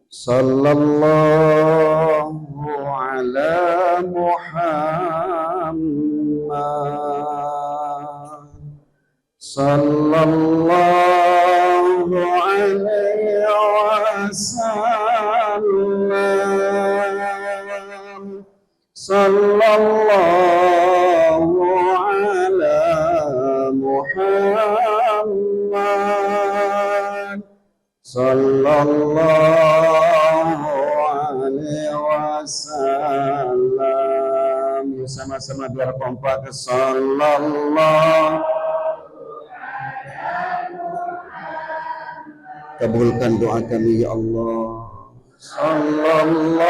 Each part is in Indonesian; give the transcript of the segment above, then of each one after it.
Sallallahu ala Muhammad. Sallallahu alaihi wasallam. Sallallahu ala Muhammad. Sallallahu alaihi wasallam. Yuk sama-sama biar kompak. Sallallahu. Kabulkan doa kami ya Allah. Sallallahu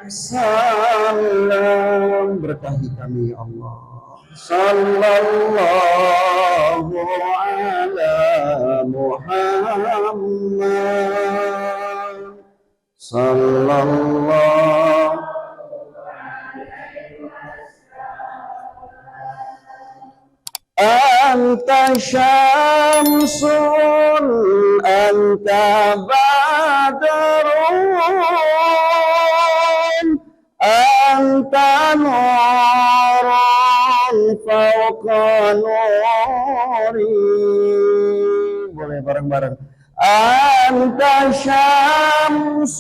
salam, berkahi kami ya Allah. Sallallahu ala Muhammad. Sallallahu. Anta syamsun, anta badrun, anta nurun fauqa nuri. Boleh bareng-bareng. Anta syamsun,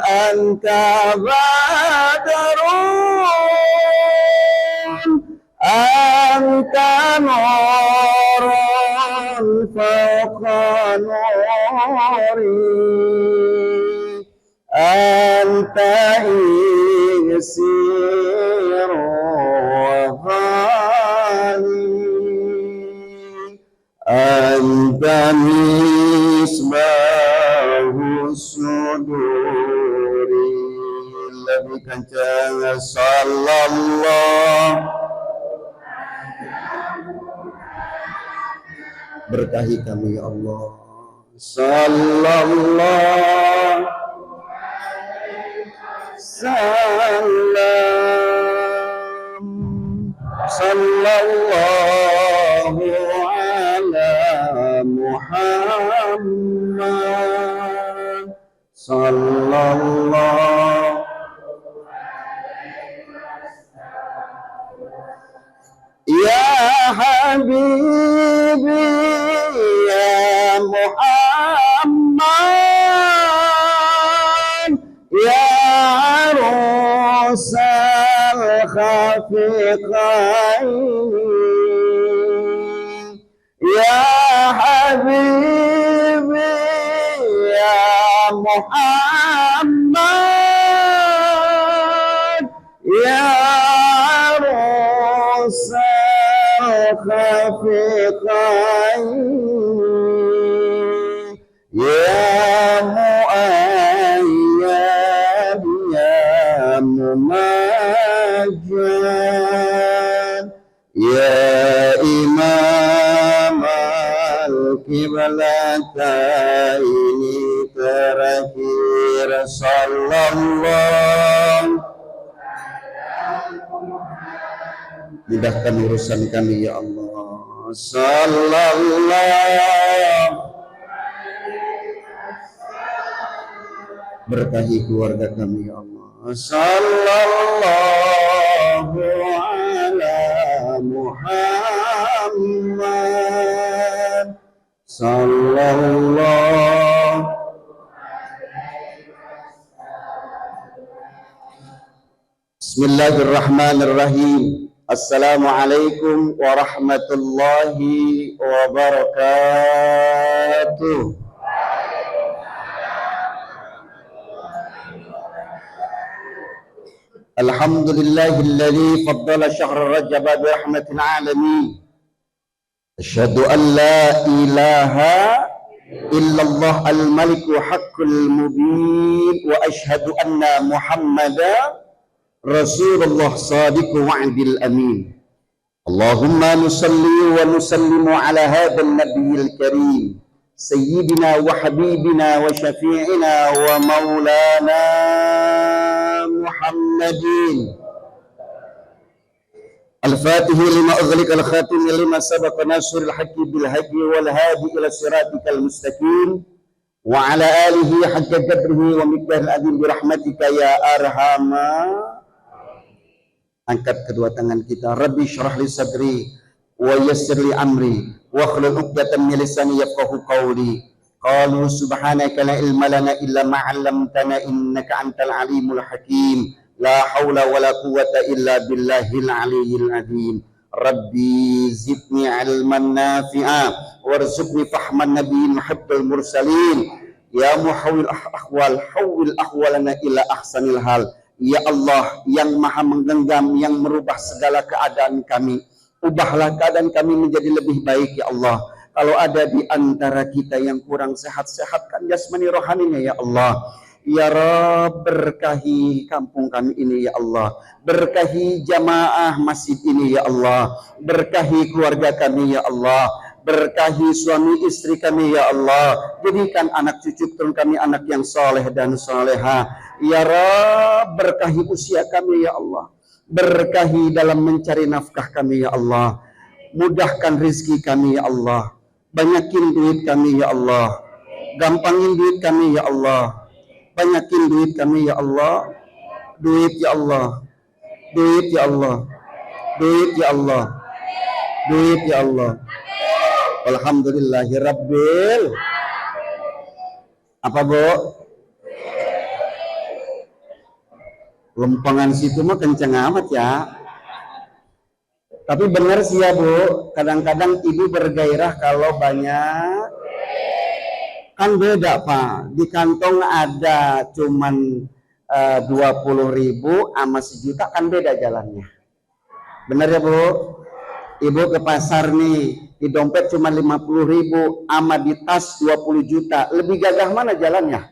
anta badrun, anta nurun fauqa nuri, anta isiru wafani, anta misbahu suduri. Lebih kencang. Sallallahu. Berkahi kami ya Allah. Sallallahu salam. Sallallahu ala Muhammad. Sallallahu. Ya Habibi ya Muhammad, ya Arusal Khafiqain, ya Habibi ya Muhammad, ya Arusal Khafiqain, ya Mu'ayyad ya Mumajjad, ya Imam al-Qiblataini terakhir. Sallallahu. Mudahkan urusan kami ya Allah. Sallallahu. Berkahi keluarga kami ya Allah. Sallallahu ala Muhammad. Sallallahu. Bismillahirrahmanirrahim. Assalamualaikum warahmatullahi wabarakatuh. Alhamdulillahilladzi faddala syahr Rajab bi rahmatil alamin. Asyhadu an la ilaha illallah al-malikul haqqul mubin wa asyhadu anna Muhammadan Rasulullah sadiqul wa'dil amin. Allahumma nusalli wa nusallimu ala hadzal nabiyil karim sayyidina wa habibina wa syafi'ina wa maulana Muhammadin Al-Fatihi lima ughliqa al-khatimi lima sabaqa nasrul haqqi bil haqqi wal hadi ila siratikal mustaqim wa ala alihi haqqa qadrihi wa miqdaril azim bi rahmatika ya arhama. Angkat kedua tangan kita. Rabbi syrah li sadri wa yassir li amri wa hlul 'uqdatam min lisani yafqahu qawli. Qalu subhanaka la ilma lana illa ma 'allamtana innaka antal alimul hakim. La haula wala quwwata illa billahil aliyyil azim. Rabbi zidni ilman nafi'a warzuqni fahman nabiyyin muhibbul mursalin. Ya muhawwil ahwal hawwil ahwalana ila ahsanil hal. Ya Allah yang maha menggenggam, yang merubah segala keadaan kami, ubahlah keadaan kami menjadi lebih baik ya Allah. Kalau ada di antara kita yang kurang sehat, sehatkan jasmani rohaninya ya Allah. Ya Rabb, berkahi kampung kami ini ya Allah, berkahi jamaah masjid ini ya Allah, berkahi keluarga kami ya Allah, berkahi suami istri kami ya Allah, jadikan anak cucu turun kami anak yang soleh dan soleha ya Rabb, berkahi usia kami ya Allah, berkahi dalam mencari nafkah kami ya Allah, mudahkan rizki kami ya Allah, banyakin duit kami ya Allah, gampangin duit kami ya Allah, banyakin duit kami ya Allah, duit ya Allah, duit ya Allah, duit ya Allah, duit ya Allah. Alhamdulillahi Rabbil. Apa Bu? Lempangan situ mah kenceng amat ya. Tapi benar sih ya Bu, kadang-kadang ibu bergairah kalau banyak. Kan beda Pak, di kantong ada cuman 20.000 sama sejuta, kan beda jalannya. Benar ya Bu? Ibu ke pasar nih, di dompet cuma 50.000 sama di tas 20 juta, lebih gagah mana jalannya?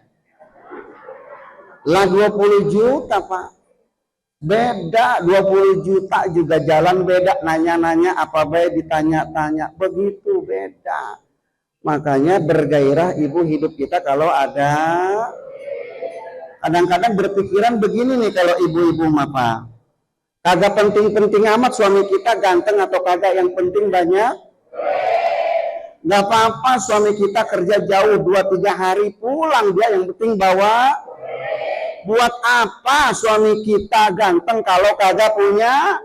Lah 20 juta Pak, beda. 20 juta juga jalan beda, nanya-nanya apa baik, ditanya-tanya, begitu beda. Makanya bergairah ibu hidup kita kalau ada. Kadang-kadang berpikiran begini nih, kalau ibu-ibu mah Pak, kagak penting-penting amat suami kita ganteng atau kagak, yang penting banyak. Gak apa-apa suami kita kerja jauh 2-3 hari pulang dia, yang penting bawa. Buat apa suami kita ganteng kalau kagak punya?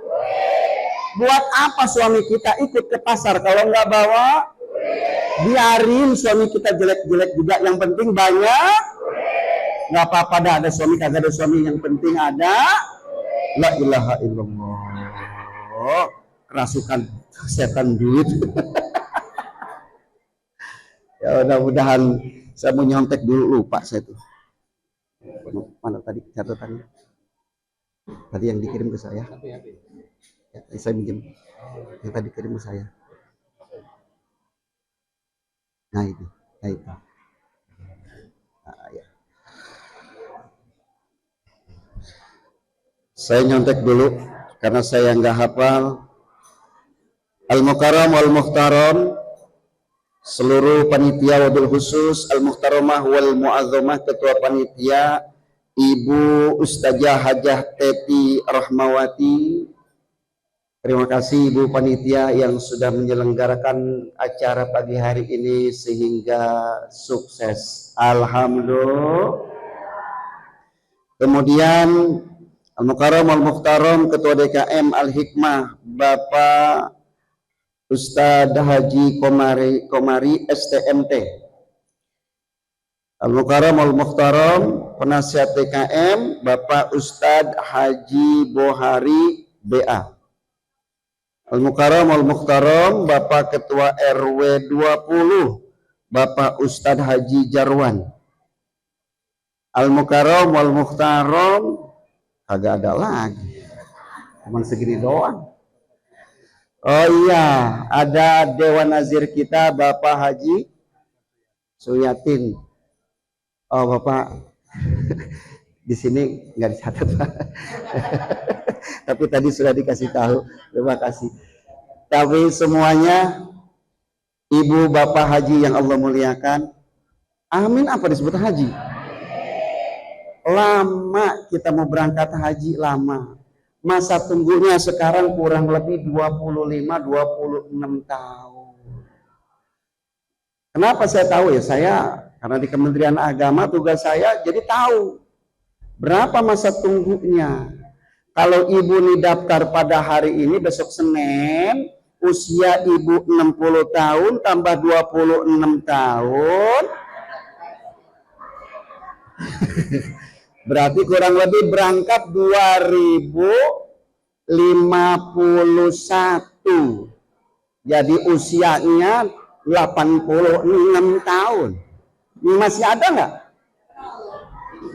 Buat apa suami kita ikut ke pasar kalau nggak bawa? Biarin suami kita jelek-jelek juga, yang penting banyak. Nggak apa-apa dah, ada suami kagak ada suami, yang penting ada. La ilaha illallah. Kerasukan setan duit. Ya mudah-mudahan. Saya mau nyontek dulu, lupa saya tuh. Mana tadi catatannya? Tadi yang dikirim ke saya. Ya, saya minjem. Yang tadi kirim ke saya. Nah itu. Nah, ya. Saya nyontek dulu karena saya nggak hafal. Al-Mukarram wal Muhtaram, seluruh panitia wabil khusus, Al-Muhtaramah wal Mu'azzamah, ketua panitia Ibu Ustazah Hajah Teti Rahmawati. Terima kasih Ibu Panitia yang sudah menyelenggarakan acara pagi hari ini sehingga sukses. Alhamdulillah. Kemudian Al-Mukarram Al-Muhtaram, Ketua DKM Al-Hikmah, Bapak Ustadz Haji Komari STMT. Al-Mukarram Al-Muhtaram, Penasihat DKM, Bapak Ustadz Haji Bohari BA. Al-Mukarram Al-Muhtaram, Bapak Ketua RW 20, Bapak Ustadz Haji Jarwan. Al-Mukarram Al-Muhtaram, agak ada lagi, cuma segini doang. Oh iya, ada Dewan Nazir kita Bapak Haji Suyatin. Oh Bapak, di sini nggak dicatat Pak. Tapi tadi sudah dikasih tahu. Terima kasih. Tapi semuanya Ibu Bapak Haji yang Allah muliakan. Amin. Apa disebut haji? Lama kita mau berangkat haji, lama. Masa tunggunya sekarang kurang lebih 25-26 tahun. Kenapa saya tahu ya? Karena di Kementerian Agama tugas saya jadi tahu berapa masa tunggunya. Kalau ibu nih daftar pada hari ini, besok Senin, usia ibu 60 tahun tambah 26 tahun, berarti kurang lebih berangkat 2051. Jadi usianya 86 tahun. Masih ada nggak?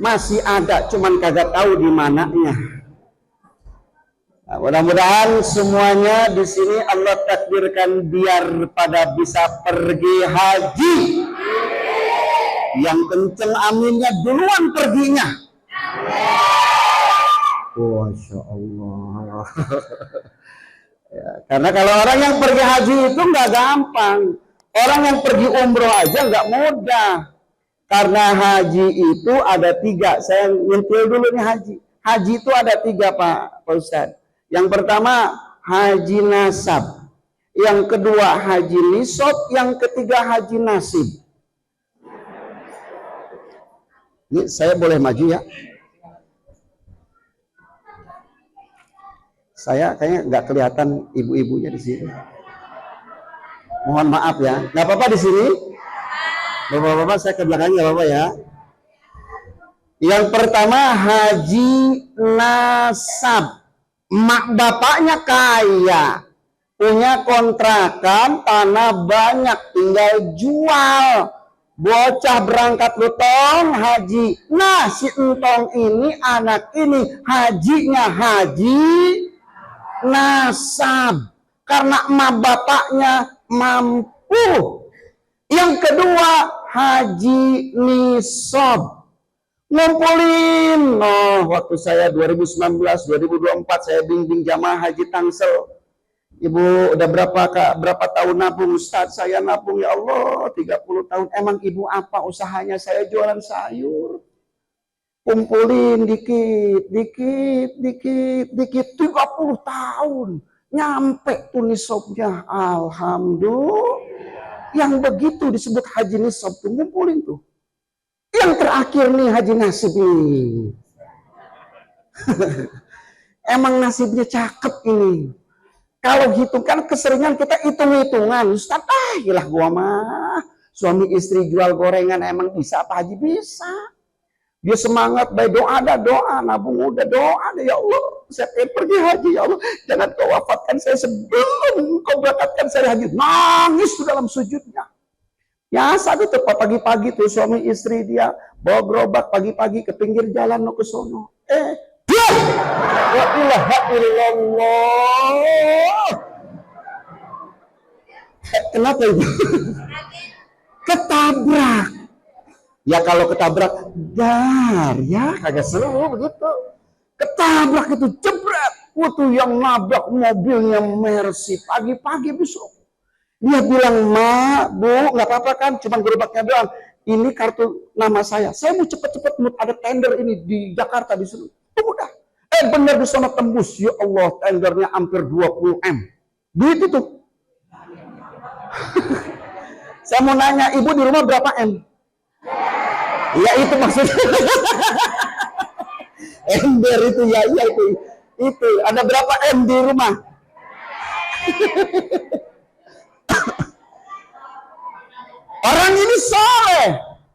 Masih ada, cuman kagak tahu di mananya. Nah, mudah-mudahan semuanya di sini Allah takdirkan biar pada bisa pergi haji. Yang kenceng aminnya duluan perginya. Masya Allah. Ya, karena kalau orang yang pergi haji itu nggak gampang. Orang yang pergi umroh aja nggak mudah. Karena haji itu ada 3. Saya nyentil dulu nih haji. Haji itu ada 3 Pak Ustadz. Yang pertama haji nasab. Yang kedua haji nisab. Yang ketiga haji nasib. Ini saya boleh maju ya? Saya kayaknya nggak kelihatan ibu-ibunya di sini. Mohon maaf ya. Nggak apa-apa di sini. Bapak-bapak saya ke belakang nggak apa-apa ya. Yang pertama haji nasab. Mak bapaknya kaya, punya kontrakan, tanah banyak, tinggal jual. Bocah berangkat lutong haji. Nah si entong ini, anak ini hajinya haji nasab. Karena emak bapaknya mampu. Yang kedua haji nisab. Ngumpulin. Waktu saya 2019-2024 saya bimbing jamaah haji Tangsel. Ibu udah berapa tahun nabung? Ustaz, saya nabung ya Allah 30 tahun. Emang ibu apa usahanya? Saya jualan sayur. Kumpulin dikit 30 tahun. Nyampe tuh nisabnya. Alhamdulillah. Yang begitu disebut haji nisab tuh, ngumpulin tuh. Yang terakhir nih haji nasib ini. Emang nasibnya cakep ini. Kalau hitung kan keseringan kita hitung-hitungan. Ustaz, gila gua mah. Suami istri jual gorengan emang bisa apa haji? Bisa. Dia semangat, baik doa ada doa, nabung udah doa ada, ya Allah. Saya pengen pergi haji, ya Allah. Jangan kau wafatkan saya sebelum kau berangkatkan saya haji. Nangis tuh dalam sujudnya. Ya saat itu pagi-pagi tuh suami istri dia bawa gerobak pagi-pagi ke pinggir jalan mau ke sono. La ilaha illallah. Kenapa itu? Ketabrak. Ya kalau ketabrak dar ya kagak seru begitu. Ketabrak itu jebret. Itu yang nabrak mobilnya Mercy pagi-pagi besok. Dia bilang, "Mak, Bu, nggak apa-apa kan, cuman gerobaknya doang. Ini kartu nama saya. Saya mau cepet-cepet ada tender ini di Jakarta di sini." Itu mudah. Benar di sana tembus. Ya Allah, tendernya hampir 20 M. Duit itu. Saya mau nanya, Ibu di rumah berapa M? Ya itu maksudnya. Ember itu ya, iya itu. Itu ada berapa M di rumah? Orang ini soleh,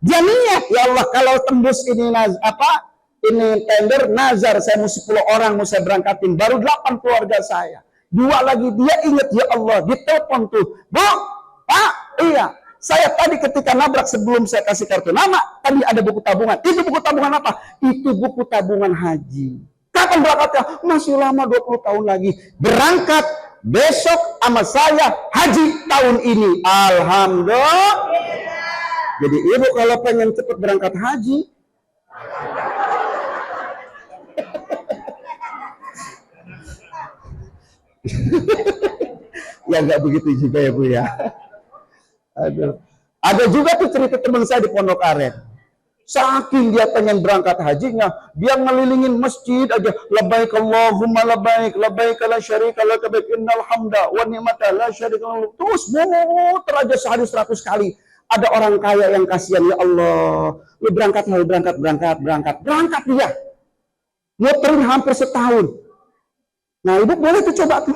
dia niat, ya Allah kalau tembus ini ini tender nazar, saya mau 10 orang mau saya berangkatin, baru 8 keluarga saya, 2 lagi dia ingat, ya Allah, ditelepon tuh, Bu, Pak, iya, saya tadi ketika nabrak sebelum saya kasih kartu nama, tadi ada buku tabungan, itu buku tabungan apa? Itu buku tabungan haji. Kapan berangkatnya? Masih lama 20 tahun lagi, berangkat besok sama saya haji tahun ini. Alhamdulillah. Jadi ibu kalau pengen cepat berangkat haji, ya nggak begitu juga ya Bu ya. Aduh. Ada juga tuh cerita teman saya di Pondok Aren. Saking dia pengen berangkat hajinya, dia ngelilingin masjid aja. Labbaik Allahumma labbaik, labbaik la syarika laka labbaik, innal hamda wa ni'mata la syarika lak. Terus muter aja sehari 100 kali. Ada orang kaya yang kasihan, ya Allah, lu berangkat berangkat dia. Muterin hampir setahun. Nah, ibu boleh tuh coba tuh.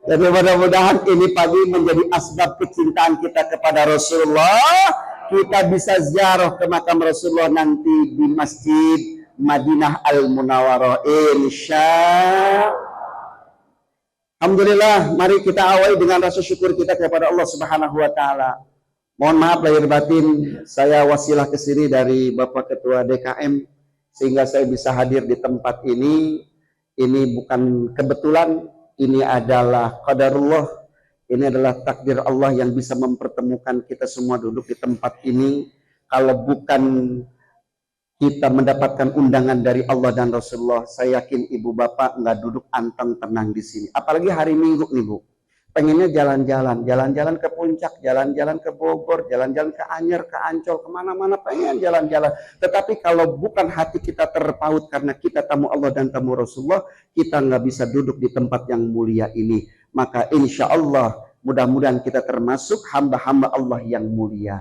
Jadi mudah-mudahan ini pagi menjadi asbab kecintaan kita kepada Rasulullah. Kita bisa ziarah ke makam Rasulullah nanti di Masjid Madinah Al-Munawwarah. Alhamdulillah, mari kita awali dengan rasa syukur kita kepada Allah Subhanahu wa taala. Mohon maaf lahir batin, saya wasilah ke sini dari Bapak Ketua DKM sehingga saya bisa hadir di tempat ini. Ini bukan kebetulan. Ini adalah qadarullah, ini adalah takdir Allah yang bisa mempertemukan kita semua duduk di tempat ini. Kalau bukan kita mendapatkan undangan dari Allah dan Rasulullah, saya yakin ibu bapak nggak duduk anteng tenang di sini. Apalagi hari Minggu nih bu, pengennya jalan-jalan ke Puncak, jalan-jalan ke Bogor, jalan-jalan ke Anyer, ke Ancol, kemana-mana pengen jalan-jalan. Tetapi kalau bukan hati kita terpaut karena kita tamu Allah dan tamu Rasulullah, kita nggak bisa duduk di tempat yang mulia ini. Maka insya Allah mudah-mudahan kita termasuk hamba-hamba Allah yang mulia.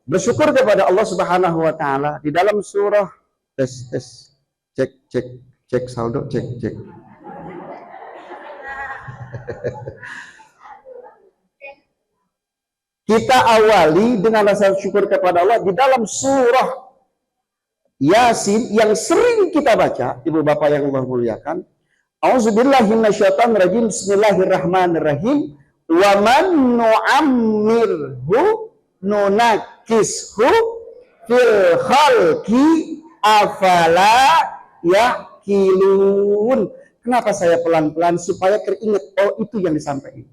Bersyukur kepada Allah Subhanahu wa taala di dalam surah cek saldo cek. Kita awali dengan rasa syukur kepada Allah di dalam surah Yasin yang sering kita baca, ibu bapak yang Allah muliakan. Auzubillahi minasyaitonirrajim. Bismillahirrahmanirrahim. Wa man nu'ammirhu nunakishu fil khalqi afala yaqilun. Kenapa saya pelan-pelan? Supaya teringat, oh itu yang disampaikan.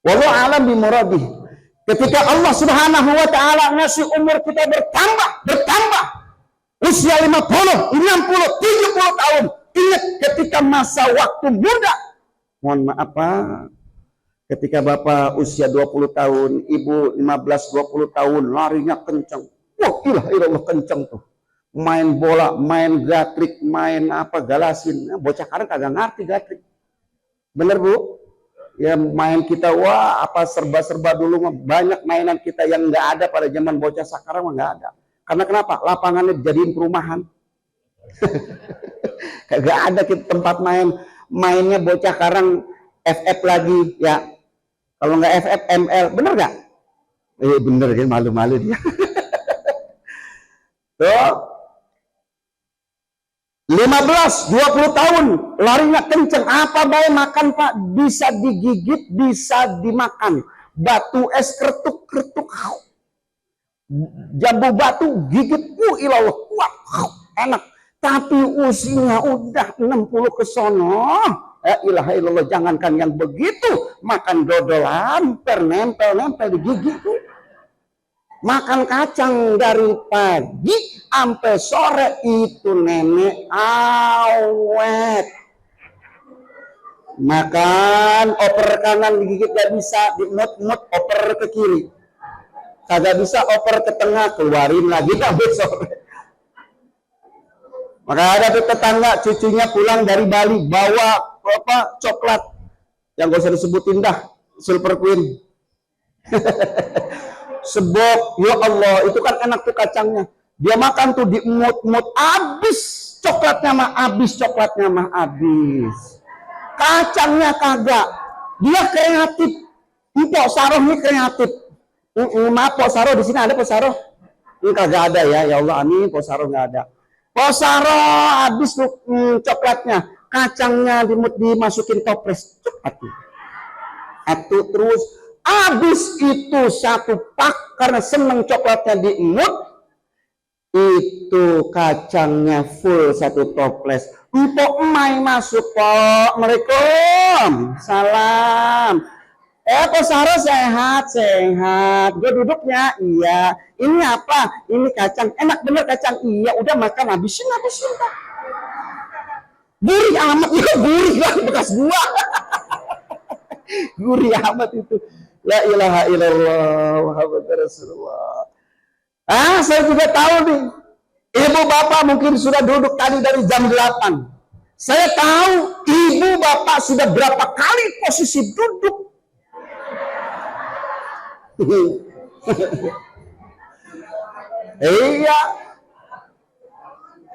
Wallahu a'lam bimuradih. Ketika Allah Subhanahu wa taala ngasih umur kita bertambah. Usia 50, 60, 70 tahun. Ingat ketika masa waktu muda. Mohon maaf Pak. Ketika Bapak usia 20 tahun, Ibu 15-20 tahun, larinya kencang. Wah, ilah kencang tuh. Main bola, main gatrik, main apa galasin. Nah, bocah sekarang kagak ngerti gatrik. Bener Bu? Ya main kita wah apa serba-serba dulu mah banyak mainan kita yang nggak ada pada zaman bocah sekarang mah nggak ada. Karena kenapa? Lapangannya dijadiin perumahan. Kagak ada kita tempat mainnya bocah sekarang FF lagi ya. Kalau nggak FF ML, bener nggak? Bener kan, malu-malu dia. Tuh 15-20 tahun larinya kenceng. Apa baik makan Pak? Bisa digigit, bisa dimakan. Batu es kretuk-kretuk, jambu batu gigit, ilallah, enak. Tapi usianya udah 60 ke sono. Ilaha illallah, jangankan yang begitu, makan dodol hampir nempel-nempel di gigi tuh. Makan kacang dari pagi sampai sore itu nenek awet. Makan oper kanan digigit gak bisa, dimut-mut oper ke kiri. Kagak bisa oper ke tengah, keluarin lagi sampai sore. Maka ada tuh tetangga cucunya pulang dari Bali bawa apa coklat yang gak usah disebutin dah, Silver Queen. Sebok, ya Allah, itu kan enak tuh kacangnya. Dia makan tuh diemut-emut, habis coklatnya mah habis. Kacangnya kagak. Dia kreatif. Mpok Saroh ini kreatif. Maaf Pok Saroh, di sini ada Pok Saroh? Ini kagak ada ya, ya Allah, amin, Pok Saroh nggak ada. Pok Saroh habis tuh coklatnya, kacangnya dimasukin toples, cepat. Atuh terus. Habis itu satu pak karena seneng coklatnya diemut, itu kacangnya full satu toples. Mpok Emai masuk Pok, Assalamualaikum, salam. Pok Sarah sehat. Gue duduknya, iya. Ini apa? Ini kacang, enak bener kacang. Iya, udah makan, habisin Pak. Gurih amat, ya gurih banget bekas gua. Gurih amat itu. La ilaha illallah Muhammadur Rasulullah. Saya juga tahu nih. Ibu bapak mungkin sudah duduk tadi dari jam 8. Saya tahu ibu bapak sudah berapa kali posisi duduk. Iya.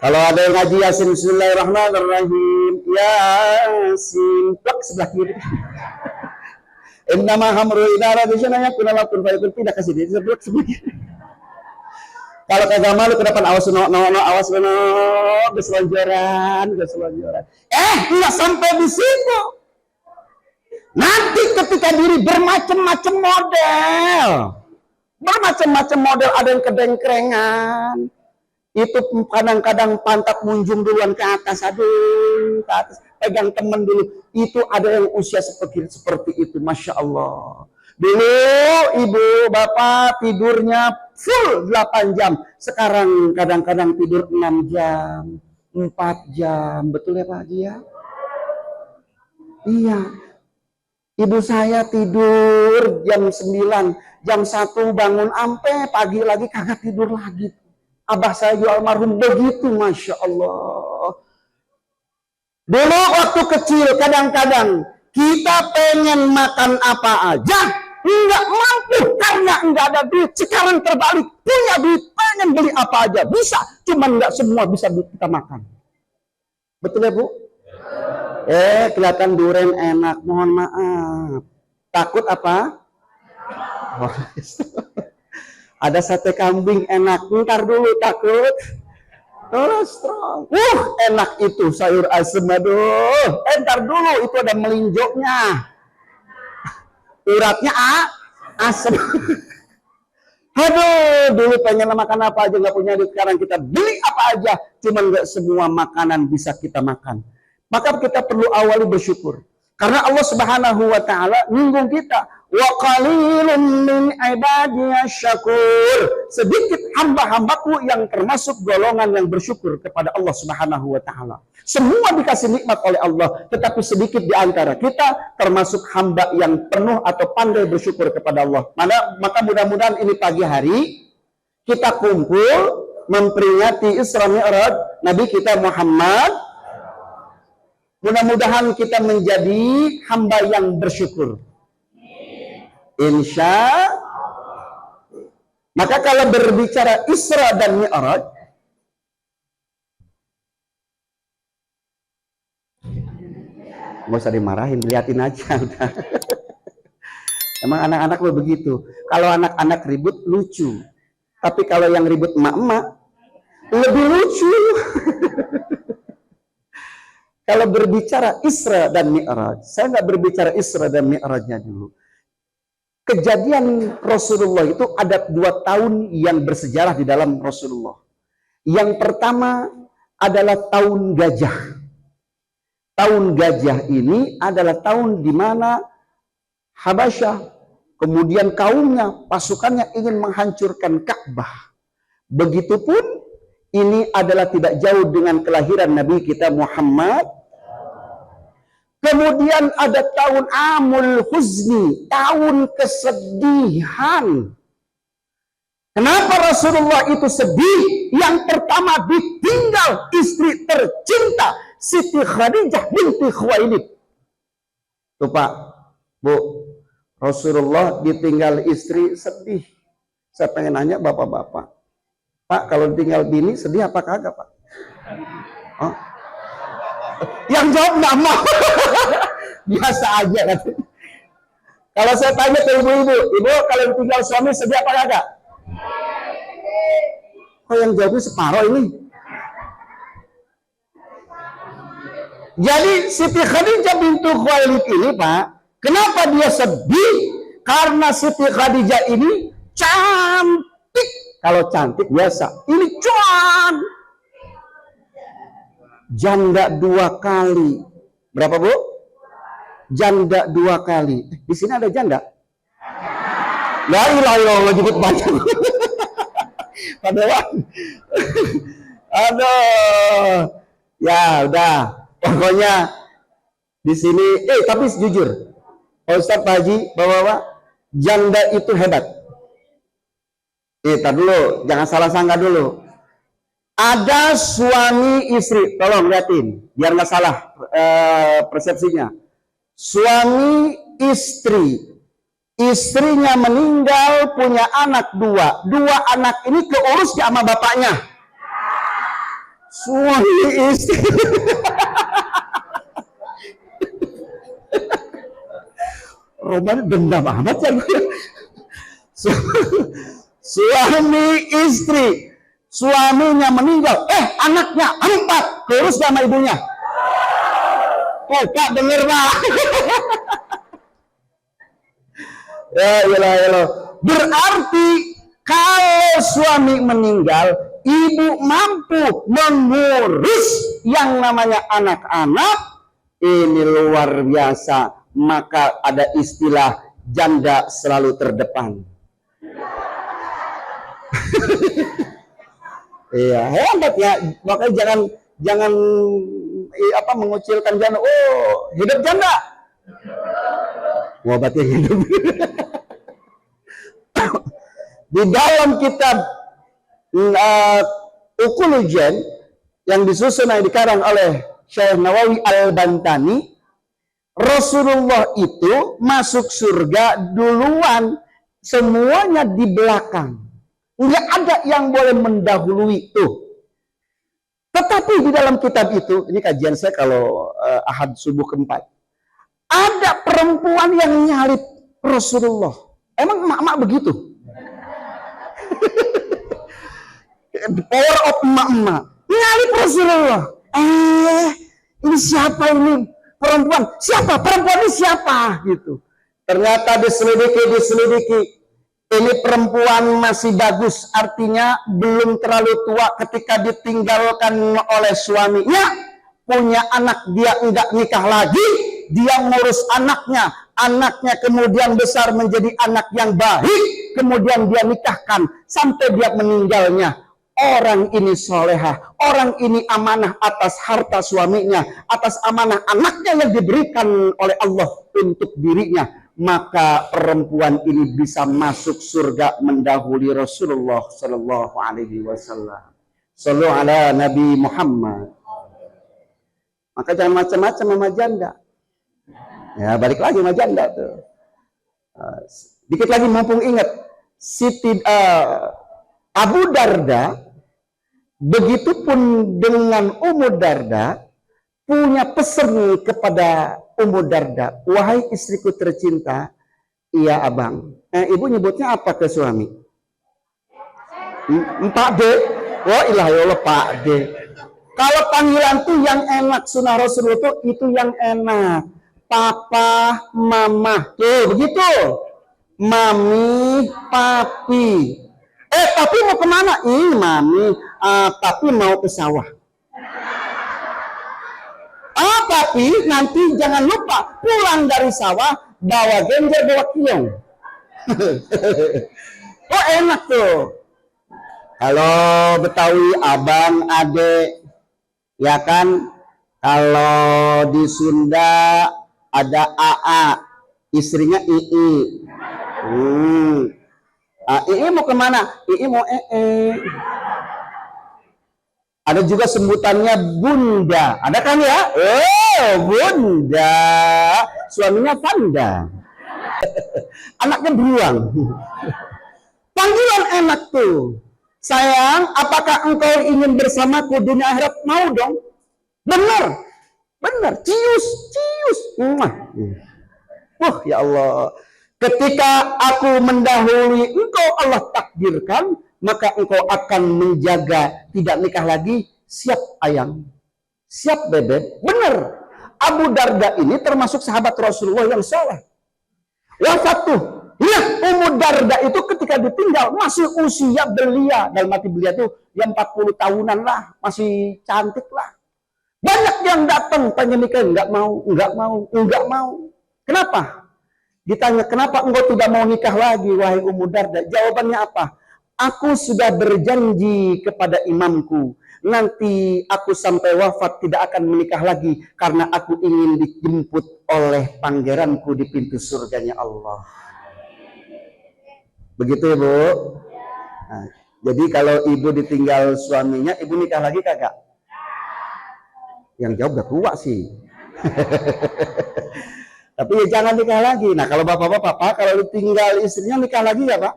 Kalau ada yang ngaji Yasin, Bismillahirrahmanirrahim. Yasin, plak sebelah kiri. Innama hamru idara bisyana yakuna lakum fayakun, tidak kasih dia sebelah kiri. Kalau kagak malu ke depan, awas awas keselonjoran. Nggak sampai di situ. Nanti ketika diri bermacam-macam model, ada yang kedengkrengan. Itu kadang-kadang pantat munjung duluan ke atas, aduh, ke atas, pegang temen dulu. Itu ada yang usia seperti itu, Masya Allah. Dulu ibu bapak tidurnya full 8 jam. Sekarang kadang-kadang tidur 6 jam, 4 jam. Betul ya Pak Haji ya? Iya. Ibu saya tidur jam 9, jam 1 bangun ampe pagi lagi kagak tidur lagi. Abah saya juga almarhum begitu, Masya Allah. Dulu waktu kecil kadang-kadang kita pengen makan apa aja, nggak mampu karena nggak ada duit. Sekarang terbalik, punya duit, pengen beli apa aja bisa, cuman nggak semua bisa kita makan. Betul ya Bu? Kelihatan duren enak, mohon maaf. Takut apa? Ada sate kambing enak, ntar dulu takut. Terus strong. Enak itu sayur asem, aduh. Ntar dulu itu ada melinjoknya. Uratnya asem. Aduh, dulu pengen makan apa aja nggak punya duit, sekarang kita beli apa aja, cuman nggak semua makanan bisa kita makan. Maka kita perlu awali bersyukur. Karena Allah Subhanahu wa taala nyinggung kita, wa qalilun min ibadiyasy syakur. Sedikit hamba-hambaku yang termasuk golongan yang bersyukur kepada Allah Subhanahu wa taala. Semua dikasih nikmat oleh Allah, tetapi sedikit di antara kita termasuk hamba yang penuh atau pandai bersyukur kepada Allah. Maka mudah-mudahan ini pagi hari kita kumpul memperingati Isra Mi'raj Nabi kita Muhammad. Mudah-mudahan kita menjadi hamba yang bersyukur. Insya. Maka kalau berbicara Isra dan Mi'raj, nggak usah dimarahin, liatin aja udah. Emang anak-anak lo begitu. Kalau anak-anak ribut lucu, tapi kalau yang ribut emak-emak lebih lucu. Kalau berbicara Isra dan Mi'raj, saya nggak berbicara Isra dan Mi'rajnya dulu. Kejadian Rasulullah itu ada 2 tahun yang bersejarah di dalam Rasulullah. Yang pertama adalah tahun gajah. Tahun gajah ini adalah tahun di mana Habasyah, kemudian kaumnya, pasukannya ingin menghancurkan Ka'bah. Begitupun ini adalah tidak jauh dengan kelahiran Nabi kita Muhammad. Kemudian ada tahun Amul Huzni, tahun kesedihan. Kenapa Rasulullah itu sedih? Yang pertama ditinggal istri tercinta Siti Khadijah binti Khuwailid. Tuh Pak, Bu, Rasulullah ditinggal istri sedih. Saya pengen nanya bapak-bapak, Pak, kalau tinggal bini sedih apa kagak, Pak? Oh. Yang jawab nggak mau. Biasa aja kan. Kalau saya tanya ke ibu-ibu, Ibu kalau tinggal suami sedih apa kagak? Oh, yang jawabnya separuh ini. Jadi Siti Khadijah bintu Khuwailid ini, Pak, kenapa dia sedih? Karena Siti Khadijah ini cantik. Kalau cantik biasa, ini cuan. Janda 2 kali. Berapa, Bu? Janda 2 kali. Di sini ada janda? La ilaha illallah, jemput banyak. Padahal. Aduh. Ya, udah. Pokoknya di sini, tapi jujur. Pak Ustadz, Pak Haji, Bapak-bapak, Janda itu hebat. Tar dulu, jangan salah sangka dulu. Ada suami istri, tolong liatin, biar nggak salah persepsinya. Suami istri, istrinya meninggal, punya anak dua anak ini keurus sama bapaknya. Suami istri. Roman dendam amat ya. Suami istri, suaminya meninggal, anaknya 4 keurus sama ibunya. Oh Pak, denger Pak. Ya. Berarti kalau suami meninggal, ibu mampu mengurus yang namanya anak-anak, ini luar biasa. Maka ada istilah janda selalu terdepan. Iya, hebat ya. Makanya jangan mengucilkan janda. Oh, hidup janda. Wabatnya hidup. Di dalam kitab Ukulujen yang disusun yang dikarang oleh Syekh Nawawi Al-Bantani, Rasulullah itu masuk surga duluan, semuanya di belakang. Nggak ada yang boleh mendahului tuh. Tetapi di dalam kitab itu, ini kajian saya kalau Ahad subuh keempat, ada perempuan yang nyalip Rasulullah. Emang emak-emak begitu? The power of emak-emak. Nyalip Rasulullah. Ini siapa ini? Perempuan. Siapa? Perempuan ini siapa? Gitu. Ternyata diselidiki. Ini perempuan masih bagus. Artinya belum terlalu tua ketika ditinggalkan oleh suaminya. Punya anak, dia enggak nikah lagi. Dia ngurus anaknya. Anaknya kemudian besar menjadi anak yang baik. Kemudian dia nikahkan. Sampai dia meninggalnya. Orang ini solehah, orang ini amanah atas harta suaminya, atas amanah anaknya yang diberikan oleh Allah untuk dirinya. Maka perempuan ini bisa masuk surga mendahului Rasulullah Sallallahu Alaihi Wasallam. Sallu ala Nabi Muhammad. Maka jangan macam-macam sama janda. Ya balik lagi sama janda tuh. Dikit lagi mumpung ingat, Abu Darda, begitupun dengan Ummu Darda, punya pesan kepada Ummu Darda, wahai istriku tercinta, iya abang. Ibu nyebutnya apa ke suami? Pak D. Wah ilah ya Allah Pak D. Kalau panggilan tuh yang enak, sunnah Rasulullah itu yang enak. Papa, mama, tuh begitu. Mami, papi. Papi mau kemana? Mami, papi mau ke sawah. Papi nanti jangan lupa pulang dari sawah bawa genjer, bawa kiong. Oh enak tuh. Kalau Betawi abang, adek, ya kan. Kalau di Sunda ada AA, istrinya II. II mau kemana? II mau Ada juga sebutannya bunda. Ada kan ya? Oh, bunda. Suaminya Panda. Anaknya beruang. Panggilan enak tuh. Sayang, apakah engkau ingin bersamaku dunia akhirat? Mau dong. Benar. Cius. Ya Allah. Ketika aku mendahului engkau Allah takdirkan, maka engkau akan menjaga tidak nikah lagi. Siap ayang, siap bebek. Benar. Abu Darda ini termasuk sahabat Rasulullah yang soleh. Wafat tuh. Ya, Ummu Darda itu ketika ditinggal masih usia belia. Dalam arti belia itu yang 40 tahunan lah, masih cantik lah. Banyak yang datang tanya nikah, enggak mau. Kenapa? Ditanya, kenapa engkau tidak mau nikah lagi, wahai Ummu Darda? Jawabannya apa? Aku sudah berjanji kepada imamku, nanti aku sampai wafat tidak akan menikah lagi, karena aku ingin dijemput oleh pangeranku di pintu surganya Allah. Begitu ya, Bu? Nah, jadi kalau ibu ditinggal suaminya, ibu nikah lagi kagak? Yang jawab udah tua sih. Tapi ya jangan nikah lagi. Nah, kalau bapak-bapak, Pak, kalau ditinggal istrinya nikah lagi ya, Pak?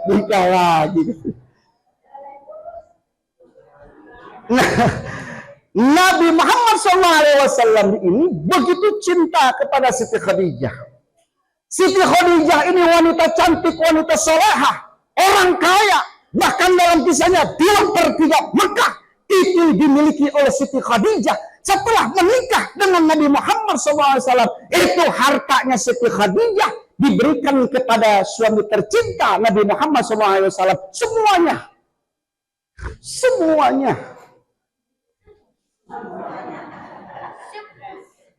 Nikah lagi. Nah, Nabi Muhammad SAW ini begitu cinta kepada Siti Khadijah. Siti Khadijah ini wanita cantik, wanita solehah, orang kaya. Bahkan dalam kisahnya 2/3 Mekah itu dimiliki oleh Siti Khadijah. Setelah menikah dengan Nabi Muhammad SAW, itu hartanya Siti Khadijah diberikan kepada suami tercinta Nabi Muhammad SAW. Semuanya. Semuanya.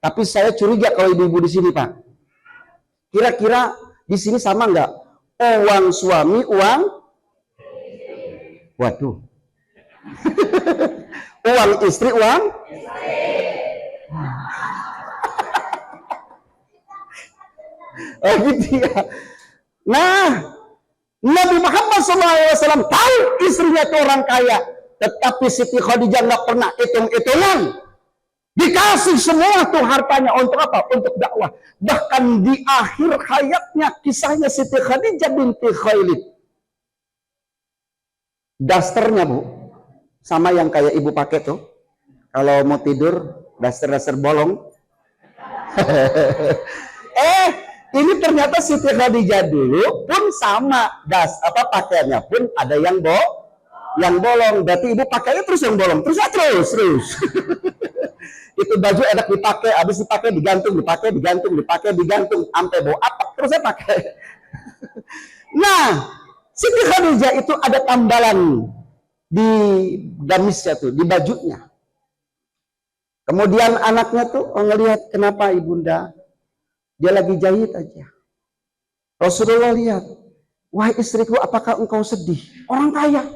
Tapi saya curiga kalau ibu-ibu di sini, Pak. Kira-kira di sini sama nggak? Uang suami, uang? Waduh. Uang istri, uang? Oh gitu ya. Nah, Nabi Muhammad SAW tahu istrinya itu orang kaya. Tetapi Siti Khadijah nggak pernah hitung-hitungan. Dikasih semua tuh hartanya untuk apa? Untuk dakwah. Bahkan di akhir hayatnya kisahnya Siti Khadijah binti Khailid. Dasternya, Bu, sama yang kayak ibu pakai tuh. Kalau mau tidur, daster-daster bolong. Ini ternyata Siti Khadijah dulu pun sama pakaiannya pun ada yang bolong. Berarti ibu pakainya terus yang bolong. Terus. Itu baju enak dipakai, habis dipakai digantung, digantung, sampai bawa apa terus saya pakai. Nah, Siti Khadijah itu ada tambalan di gamisnya tuh, di bajunya. Kemudian anaknya tuh ngelihat, kenapa ibunda? Dia lagi jahit aja. Rasulullah lihat, wahai istriku, apakah engkau sedih? Orang kaya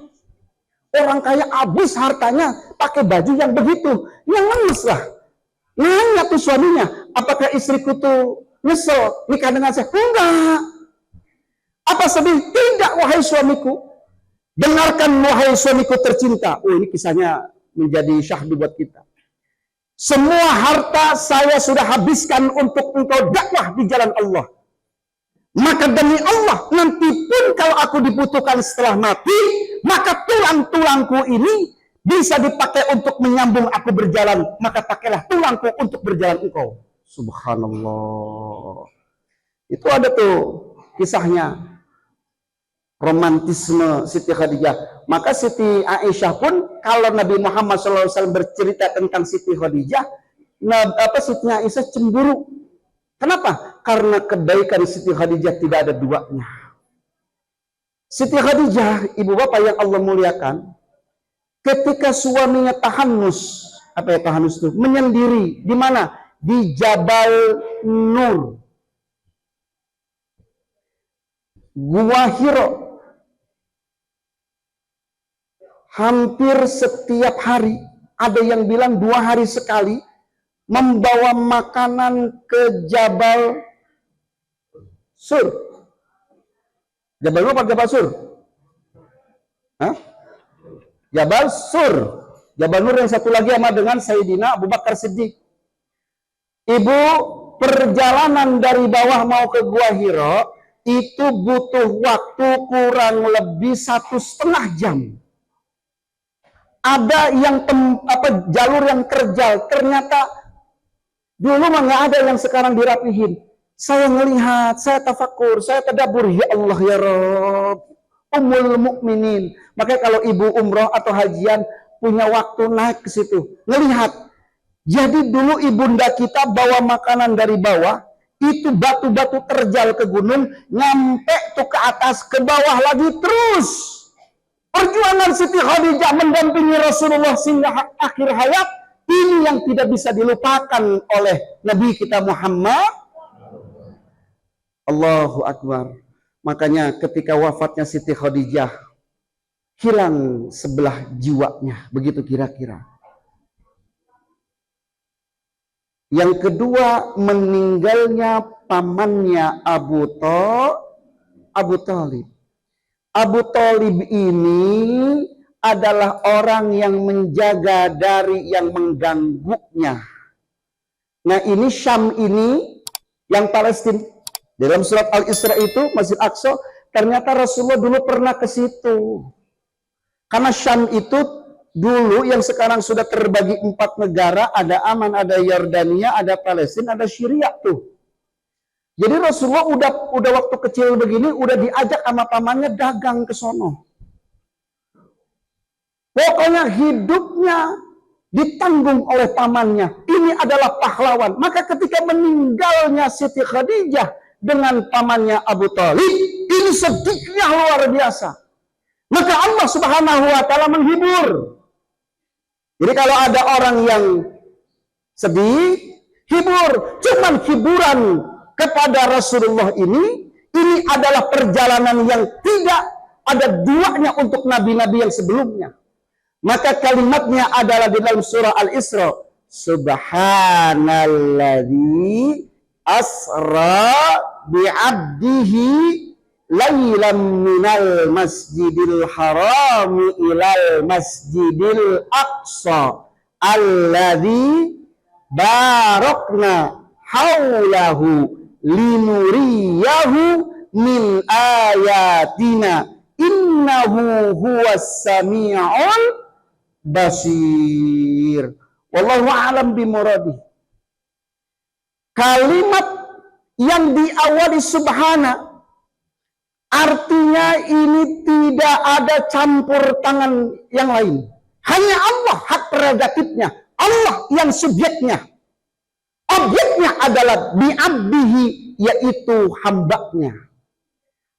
habis hartanya pakai baju yang begitu, yang nangis lah. Nanya tuh suaminya, apakah istriku tuh nyesel nikah dengan saya? Enggak. Apa sedih? Tidak, wahai suamiku. Dengarkan, wahai suamiku tercinta. Oh, ini kisahnya menjadi syahdu buat kita. Semua harta saya sudah habiskan untuk engkau dakwah di jalan Allah. Maka demi Allah, nanti pun kalau aku dibutuhkan setelah mati, maka tulang-tulangku ini bisa dipakai untuk menyambung aku berjalan. Maka pakailah tulangku untuk berjalan engkau. Subhanallah. Itu ada tuh kisahnya. Romantisme Siti Khadijah. Maka Siti Aisyah pun kalau Nabi Muhammad SAW bercerita tentang Siti Khadijah, Siti Aisyah cemburu. Kenapa? Karena kebaikan Siti Khadijah tidak ada duanya. Siti Khadijah, ibu bapak yang Allah muliakan, ketika suaminya tahanus, tahanus itu? Menyendiri. Di mana? Di Jabal Nur, Gua Hiro. Hampir setiap hari, ada yang bilang 2 hari sekali, membawa makanan ke Jabal Sur. Jabal Nur apa Jabal Sur? Hah? Jabal Sur. Jabal Nur yang satu lagi sama dengan Sayyidina Abu Bakar Siddiq. Ibu, perjalanan dari bawah mau ke Gua Hiro itu butuh waktu kurang lebih 1,5 jam. Ada yang jalur yang terjal, ternyata dulu mah nggak ada yang sekarang dirapihin. Saya melihat, saya tafakur, saya tadabbur, ya Allah ya Rabb, Ummul Mukminin. Makanya kalau ibu umroh atau hajian punya waktu naik ke situ, ngelihat. Jadi dulu ibunda kita bawa makanan dari bawah, itu batu-batu terjal ke gunung, nyampe tuh ke atas, ke bawah lagi terus. Perjuangan Siti Khadijah mendampingi Rasulullah sehingga akhir hayat, ini yang tidak bisa dilupakan oleh Nabi kita Muhammad. Allahu Akbar. Makanya ketika wafatnya Siti Khadijah, hilang sebelah jiwanya. Begitu kira-kira. Yang kedua, meninggalnya pamannya Abu Talib. Abu Talib ini adalah orang yang menjaga dari yang mengganggunya. Nah, ini Syam ini, yang Palestina, dalam surat Al-Isra itu, Masjid Aqsa, ternyata Rasulullah dulu pernah ke situ. Karena Syam itu dulu yang sekarang sudah terbagi 4 negara, ada Aman, ada Yordania, ada Palestina, ada Syria tuh. Jadi Rasulullah udah waktu kecil begini udah diajak sama pamannya dagang ke sono. Pokoknya hidupnya ditanggung oleh pamannya. Ini adalah pahlawan. Maka ketika meninggalnya Siti Khadijah dengan pamannya Abu Talib, ini sedihnya luar biasa. Maka Allah Subhanahu wa taala menghibur. Jadi kalau ada orang yang sedih, hibur. Cuman hiburan kepada Rasulullah ini adalah perjalanan yang tidak ada duanya untuk nabi-nabi yang sebelumnya. Maka kalimatnya adalah di dalam surah Al-Isra, Subhanalladzi asra bi'abdihi laylan minal masjidil harami ilal masjidil aqsa alladzi barakna haulahu linuriyahu min ayatina innahu huwas sami'ul basir. Wallahu a'lam bimuradi. Kalimat yang diawali subhana, artinya ini tidak ada campur tangan yang lain. Hanya Allah hak prerogatifnya, Allah yang subjeknya. Objeknya adalah bi'abdihi, yaitu hambanya.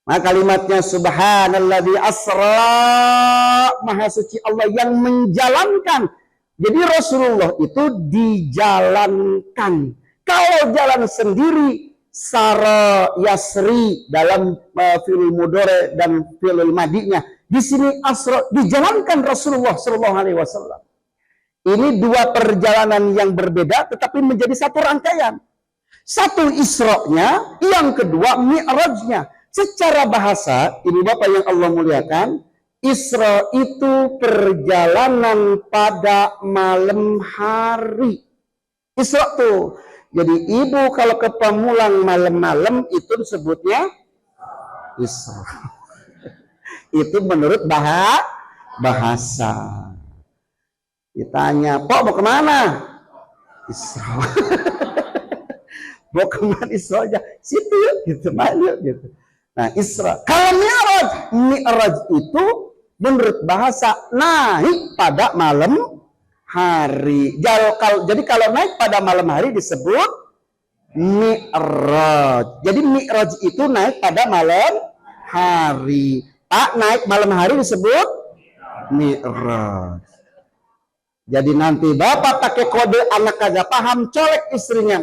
Nah, kalimatnya subhanalladzi asra, maha suci Allah yang menjalankan. Jadi Rasulullah itu dijalankan. Kalau jalan sendiri, sara yasri dalam fi'il mudhari dan fi'il madinya. Di sini asra dijalankan Rasulullah sallallahu alaihi wasallam. Ini 2 perjalanan yang berbeda tetapi menjadi satu rangkaian. Satu Isra-nya, yang kedua Mi'raj-nya. Secara bahasa, ini Bapak yang Allah muliakan, Isra itu perjalanan pada malam hari. Isra tuh. Jadi ibu kalau ke Pamulang malam-malam itu disebutnya Isra. Itu menurut bahasa. Ditanya, Pok mau kemana? Isra. Mau kemana Isra aja? Situ yuk, gitu, yuk, gitu. Nah, Isra. Kalau Mi'raj itu menurut bahasa naik pada malam hari. Jadi kalau naik pada malam hari disebut Mi'raj. Jadi Mi'raj itu naik pada malam hari. Naik malam hari disebut Mi'raj. Jadi nanti bapak pakai kode anak kagak paham, colek istrinya.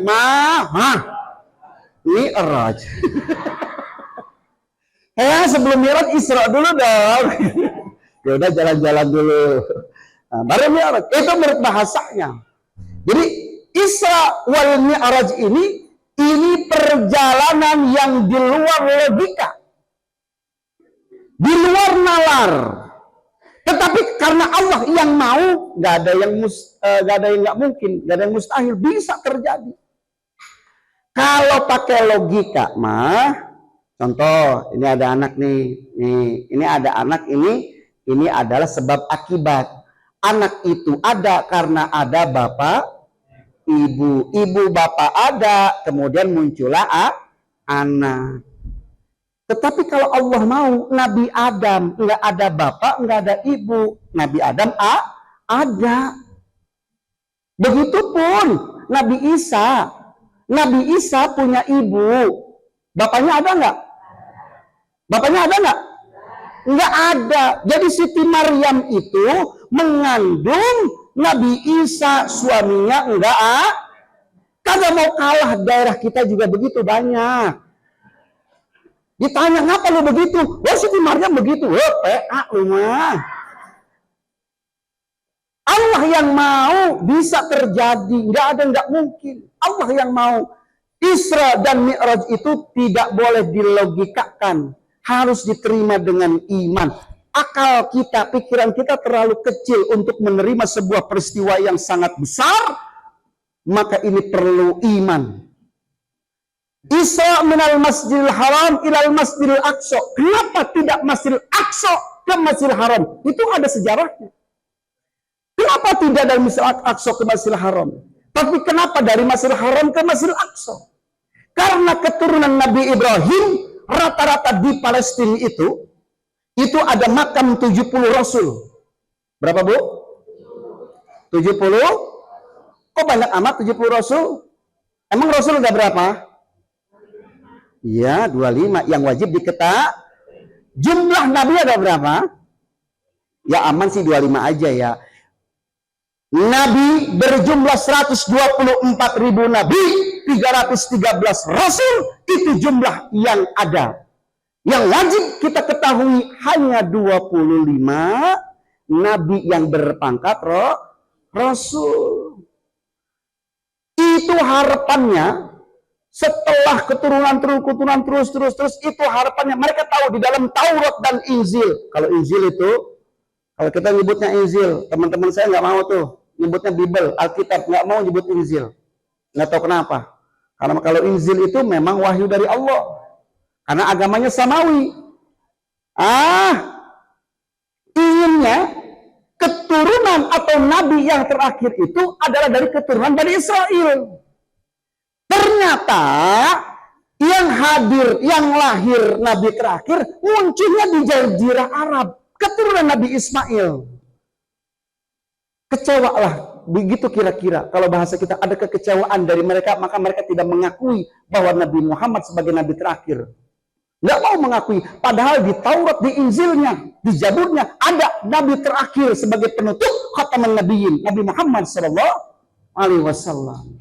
Mi'raj. Sebelum Mi'raj Isra dulu dong. Ya udah jalan-jalan dulu. Nah, baru Mi'raj. Itu menurut bahasanya. Jadi Isra wal Mi'raj ini perjalanan yang di luar logika. Di luar nalar. Tetapi karena Allah yang mau, nggak ada yang nggak mungkin, nggak ada yang mustahil, bisa terjadi. Kalau pakai logika mah, contoh ini ada anak nih, ini ada anak ini adalah sebab akibat. Anak itu ada karena ada bapak, ibu bapak ada, kemudian muncullah anak. Tetapi kalau Allah mau, Nabi Adam nggak ada bapak, nggak ada ibu, Nabi Adam ada. Begitupun Nabi Isa punya ibu, bapaknya ada nggak? Bapaknya ada nggak? Nggak ada. Jadi Siti Maryam itu mengandung Nabi Isa, suaminya enggak kagak mau kalah. Daerah kita juga begitu banyak. Ditanya, ngapa lu begitu? Wah, Siti Maryam begitu. PA lu mah. Allah yang mau bisa terjadi, nggak ada nggak mungkin. Allah yang mau. Isra dan Mi'raj itu tidak boleh dilogikakan, harus diterima dengan iman. Akal kita, pikiran kita terlalu kecil untuk menerima sebuah peristiwa yang sangat besar, maka ini perlu iman. Isra minal masjidil haram ilal masjidil aqsa. Kenapa tidak masjidil aqsa ke masjidil haram? Itu ada sejarahnya. Kenapa tidak dari masjidil aqsa ke masjidil haram? Tapi kenapa dari masjidil haram ke masjidil aqsa? Karena keturunan Nabi Ibrahim rata-rata di Palestina itu ada makam 70 rasul. Berapa, Bu? 70? Kok banyak amat 70 rasul? Emang rasul ada berapa? Iya, 25 yang wajib diketahui. Jumlah nabi ada berapa? Ya aman sih 25 aja ya. Nabi berjumlah 124.000 nabi, 313 rasul, itu jumlah yang ada. Yang wajib kita ketahui hanya 25 nabi yang berpangkat rasul. Itu harapannya. Setelah keturunan terus itu harapannya mereka tahu di dalam Taurat dan Injil. Kalau Injil itu, kalau kita nyebutnya Injil, teman-teman saya nggak mau tuh nyebutnya Bible, Alkitab, nggak mau nyebut Injil. Nggak tahu kenapa. Karena kalau Injil itu memang wahyu dari Allah. Karena agamanya samawi. Inginnya keturunan atau nabi yang terakhir itu adalah dari keturunan Bani Israel. Ternyata yang hadir, yang lahir Nabi terakhir munculnya di Jazirah Arab, keturunan Nabi Ismail. Kecewa lah, begitu kira-kira. Kalau bahasa kita ada kekecewaan dari mereka, maka mereka tidak mengakui bahwa Nabi Muhammad sebagai Nabi terakhir. Nggak mau mengakui, padahal di Taurat, di Injilnya, di Zaburnya ada Nabi terakhir sebagai penutup khataman Nabiyyin, Nabi Muhammad SAW.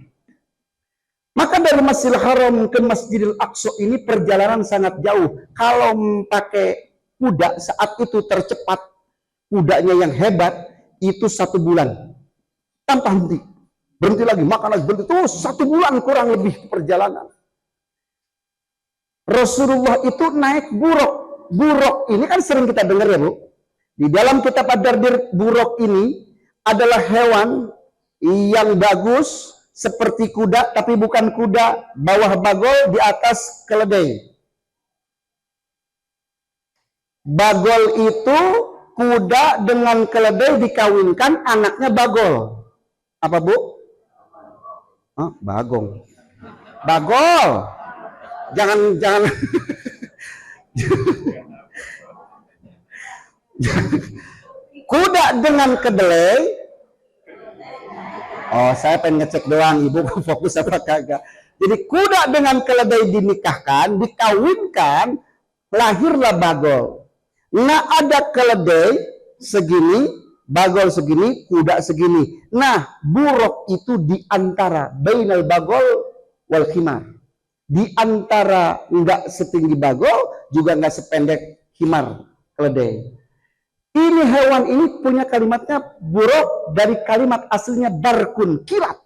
Maka dari Masjidil Haram ke Masjidil Aqsa ini perjalanan sangat jauh. Kalau pakai kuda saat itu tercepat, kudanya yang hebat, itu 1 bulan. Tanpa henti. Berhenti lagi, makan lagi, berhenti. Terus 1 bulan kurang lebih perjalanan. Rasulullah itu naik buruk. Buruk ini kan sering kita dengar ya, Bu. Di dalam kitab Ad-Dardir, buruk ini adalah hewan yang bagus, seperti kuda, tapi bukan kuda, bawah bagol, di atas keledai. Bagol itu kuda dengan keledai dikawinkan, anaknya bagol. Apa, Bu? Bagong. Bagol. Jangan. Kuda dengan kedelai. Oh, saya pengen ngecek doang, Ibu fokus apa kagak. Jadi kuda dengan keledai dinikahkan, dikawinkan, lahirlah bagol. Nah, ada keledai segini, bagol segini, kuda segini. Nah, buruk itu di antara bainal bagol wal khimar. Di antara enggak setinggi bagol, juga enggak sependek khimar, keledai. Ini hewan ini punya kalimatnya buruk dari kalimat aslinya barkun, kilat.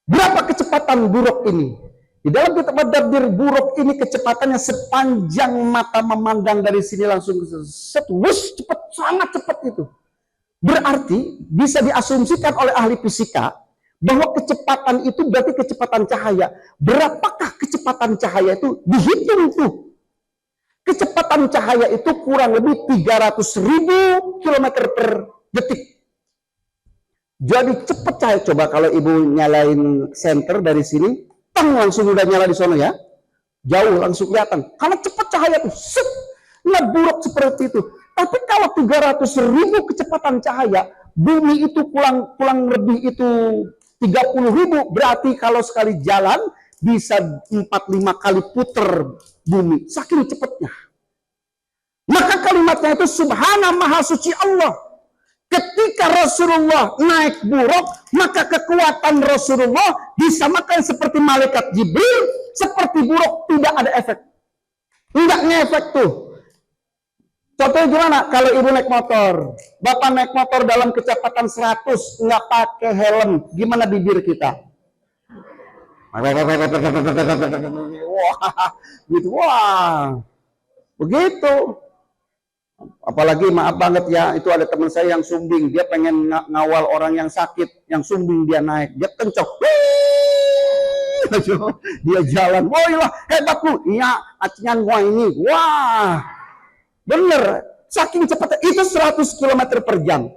Berapa kecepatan buruk ini? Di dalam kitab Ad-Dardir, buruk ini kecepatannya sepanjang mata memandang dari sini langsung cepat, sangat cepat itu. Berarti bisa diasumsikan oleh ahli fisika bahwa kecepatan itu berarti kecepatan cahaya. Berapakah kecepatan cahaya itu? Dihitung tuh. Kecepatan cahaya itu kurang lebih 300.000 km per detik. Jadi cepat cahaya. Coba kalau Ibu nyalain senter dari sini, tang, langsung udah nyala di sana ya. Jauh langsung kelihatan. Karena cepat cahaya itu. Set. Nah, buruk seperti itu. Tapi kalau 300.000 kecepatan cahaya, bumi itu pulang lebih itu 30.000. Berarti kalau sekali jalan, bisa 4-5 kali puter bumi, saking cepatnya. Maka kalimatnya itu subhana maha suci Allah. Ketika Rasulullah naik buruk, maka kekuatan Rasulullah disamakan seperti malaikat Jibril, seperti buruk, tidak ada efek. Enggak ngefek tuh. Contohnya gimana? Kalau ibu naik motor, bapak naik motor dalam kecepatan 100, nggak pakai helm, gimana bibir kita? Wah, gitu, wah, begitu. Apalagi maaf banget ya, itu ada teman saya yang sumbing, dia pengen ngawal orang yang sakit, yang sumbing dia naik, dia kencok, dia jalan, wah hebat lu, iya, acingan gua ini, wah, bener, saking cepatnya, itu 100 km per jam.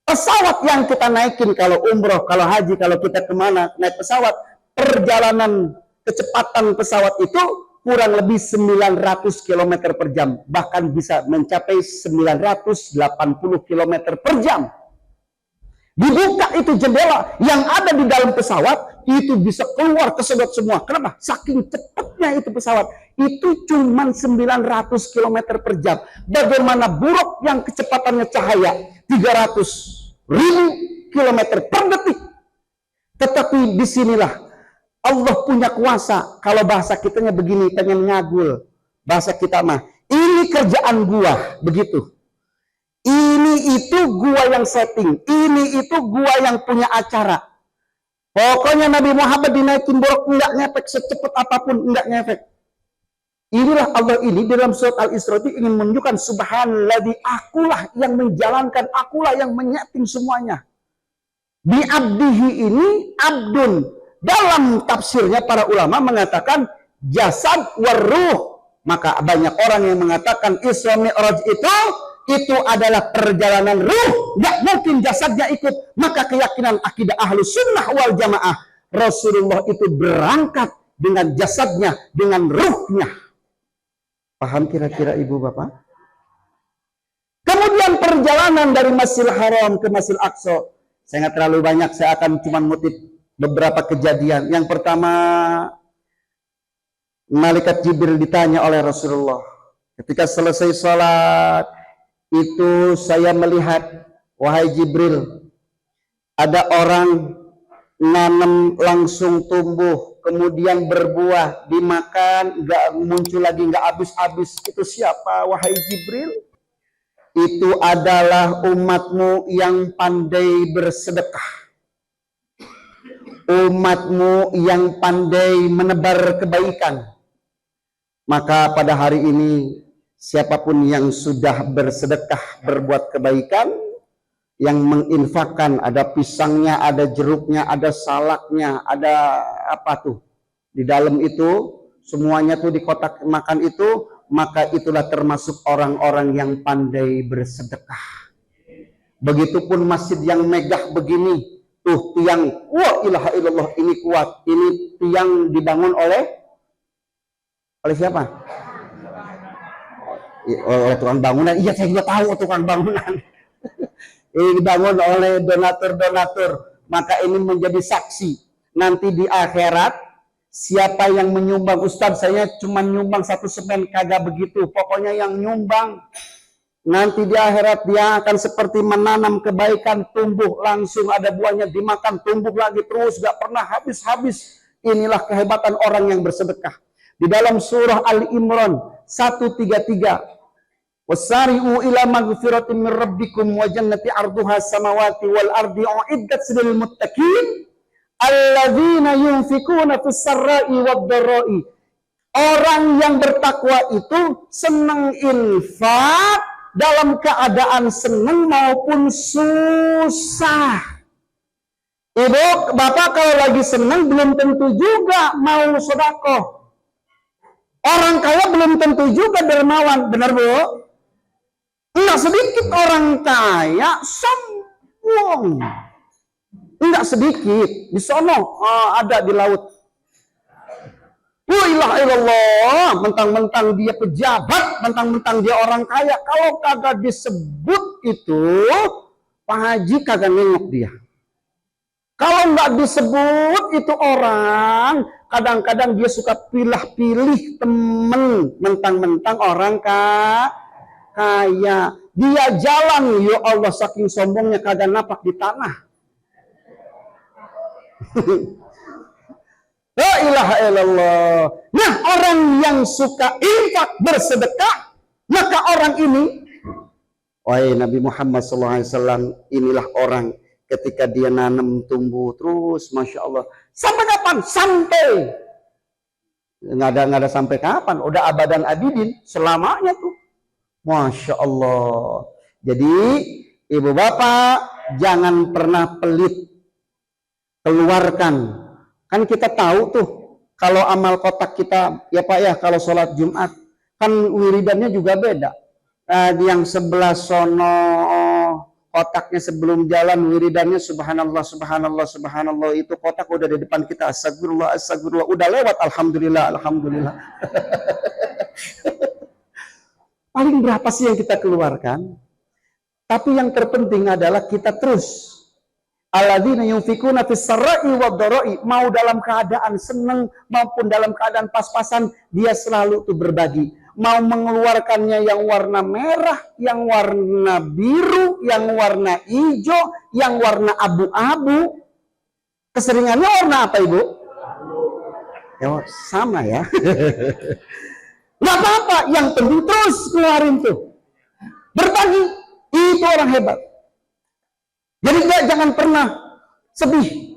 Pesawat yang kita naikin kalau umroh, kalau haji, kalau kita kemana naik pesawat, perjalanan kecepatan pesawat itu kurang lebih 900 km per jam, bahkan bisa mencapai 980 km per jam. Dibuka itu jendela, yang ada di dalam pesawat itu bisa keluar kesedot semua. Kenapa? Saking cepatnya itu pesawat. Itu cuma 900 km per jam. Bagaimana buruk yang kecepatannya cahaya 300.000 km per detik. Tetapi disinilah Allah punya kuasa. Kalau bahasa kitanya begini, pengen ngagul. Bahasa kita mah, ini kerjaan gua, begitu. Ini itu gua yang setting, ini itu gua yang punya acara. Pokoknya Nabi Muhammad dinaikin borok enggak ngefek, secepat apapun enggak ngefek. Inilah Allah ini dalam surat Al-Isra ingin menunjukkan subhanalladzi, akulah yang menjalankan, akulah yang menyeting semuanya. Bi abdihi ini abdun. Dalam tafsirnya para ulama mengatakan jasad waruh. Maka banyak orang yang mengatakan Isra Mi'raj itu adalah perjalanan ruh, nggak mungkin jasadnya ikut. Maka keyakinan akidah ahlu sunnah wal jamaah, Rasulullah itu berangkat dengan jasadnya, dengan ruhnya. Paham kira-kira ibu bapak? Kemudian perjalanan dari Masjidil Haram ke Masjidil Aqsa, saya nggak terlalu banyak, saya akan cuma ngutip beberapa kejadian. Yang pertama, malaikat Jibril ditanya oleh Rasulullah ketika selesai sholat, itu saya melihat, wahai Jibril, ada orang nanam langsung tumbuh, kemudian berbuah, dimakan, nggak muncul lagi, nggak habis-habis. Itu siapa, wahai Jibril? Itu adalah umatmu yang pandai bersedekah, umatmu yang pandai menebar kebaikan. Maka pada hari ini, siapapun yang sudah bersedekah, berbuat kebaikan, yang menginfakkan, ada pisangnya, ada jeruknya, ada salaknya, ada apa tuh di dalam itu, semuanya tuh di kotak makan itu, maka itulah termasuk orang-orang yang pandai bersedekah. Begitupun masjid yang megah begini, tuh tiang, wah ilaha illallah, ini kuat, ini tiang dibangun oleh siapa? Oleh tukang bangunan. Iya, saya juga tahu tukang bangunan. Ini dibangun oleh donatur-donatur. Maka ini menjadi saksi. Nanti di akhirat, siapa yang menyumbang, Ustadz saya cuma nyumbang 1 semen, kagak begitu. Pokoknya yang nyumbang, nanti di akhirat dia akan seperti menanam kebaikan, tumbuh langsung, ada buahnya, dimakan, tumbuh lagi terus, gak pernah habis-habis. Inilah kehebatan orang yang bersedekah. Di dalam surah Al-Imran 133, wasari'u ila magfiratin min rabbikum wa jannati arduha samawati wal ardi uiddat lil muttaqin alladzina yunfikuna fis sarra'i wad dharra'i. Orang yang bertakwa itu senang infak dalam keadaan senang maupun susah. Ibu, bapak kalau lagi senang belum tentu juga mau sedekah. Orang kaya belum tentu juga dermawan, benar bu? Enggak sedikit orang kaya sombong, enggak sedikit. Di sono ada di laut. La ilaha illallah, mentang-mentang dia pejabat, mentang-mentang dia orang kaya. Kalau kagak disebut itu, Pak Haji kagak nengok dia. Kalau nggak disebut itu orang, kadang-kadang dia suka pilih-pilih temen, mentang-mentang orang kaya. Dia jalan, ya Allah saking sombongnya kagak napak di tanah. La ilaha illallah. Nah, orang yang suka infak bersedekah, maka orang ini Wahai Nabi Muhammad SAW, inilah orang ketika dia nanam tumbuh terus, masya Allah. Sampai kapan? Sampai nggak ada sampai kapan? Udah abadan abidin, selamanya tuh, masya Allah. Jadi ibu bapak jangan pernah pelit, keluarkan. Kan kita tahu tuh kalau amal kotak kita ya Pak ya, kalau sholat Jumat kan wiridannya juga beda. Yang sebelah sono kotaknya sebelum jalan wiridannya subhanallah subhanallah subhanallah, itu kotak udah di depan kita, astagfirullah astagfirullah, udah lewat, alhamdulillah alhamdulillah. Paling berapa sih yang kita keluarkan? Tapi yang terpenting adalah kita terus alladzina yunfikuna fis sarra'i wad dharra'i, mau dalam keadaan senang maupun dalam keadaan pas-pasan dia selalu tuh berbagi. Mau mengeluarkannya yang warna merah, yang warna biru, yang warna hijau, yang warna abu-abu. Keseringannya warna apa Ibu? Ya, sama ya. Nggak apa-apa, yang penting terus keluarin tuh. Berbagi, itu orang hebat. Jadi jangan pernah sedih.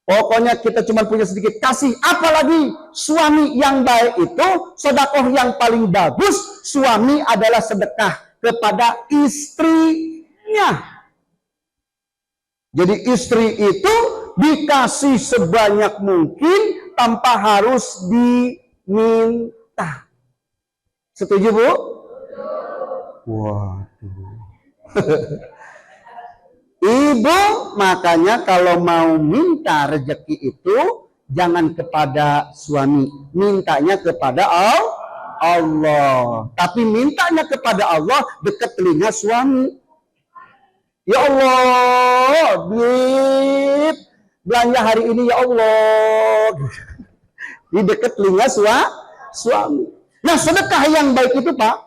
Pokoknya kita cuma punya sedikit kasih. Apalagi suami yang baik itu, sedekah yang paling bagus, suami adalah sedekah kepada istrinya. Jadi istri itu dikasih sebanyak mungkin tanpa harus diminta. Setuju Bu? Waduh. Ibu, makanya kalau mau minta rezeki itu jangan kepada suami, mintanya kepada Allah. Tapi mintanya kepada Allah dekat telinga suami. Ya Allah, duit belanja hari ini ya Allah. Di dekat telinga suami. Nah, sedekah yang baik itu Pak,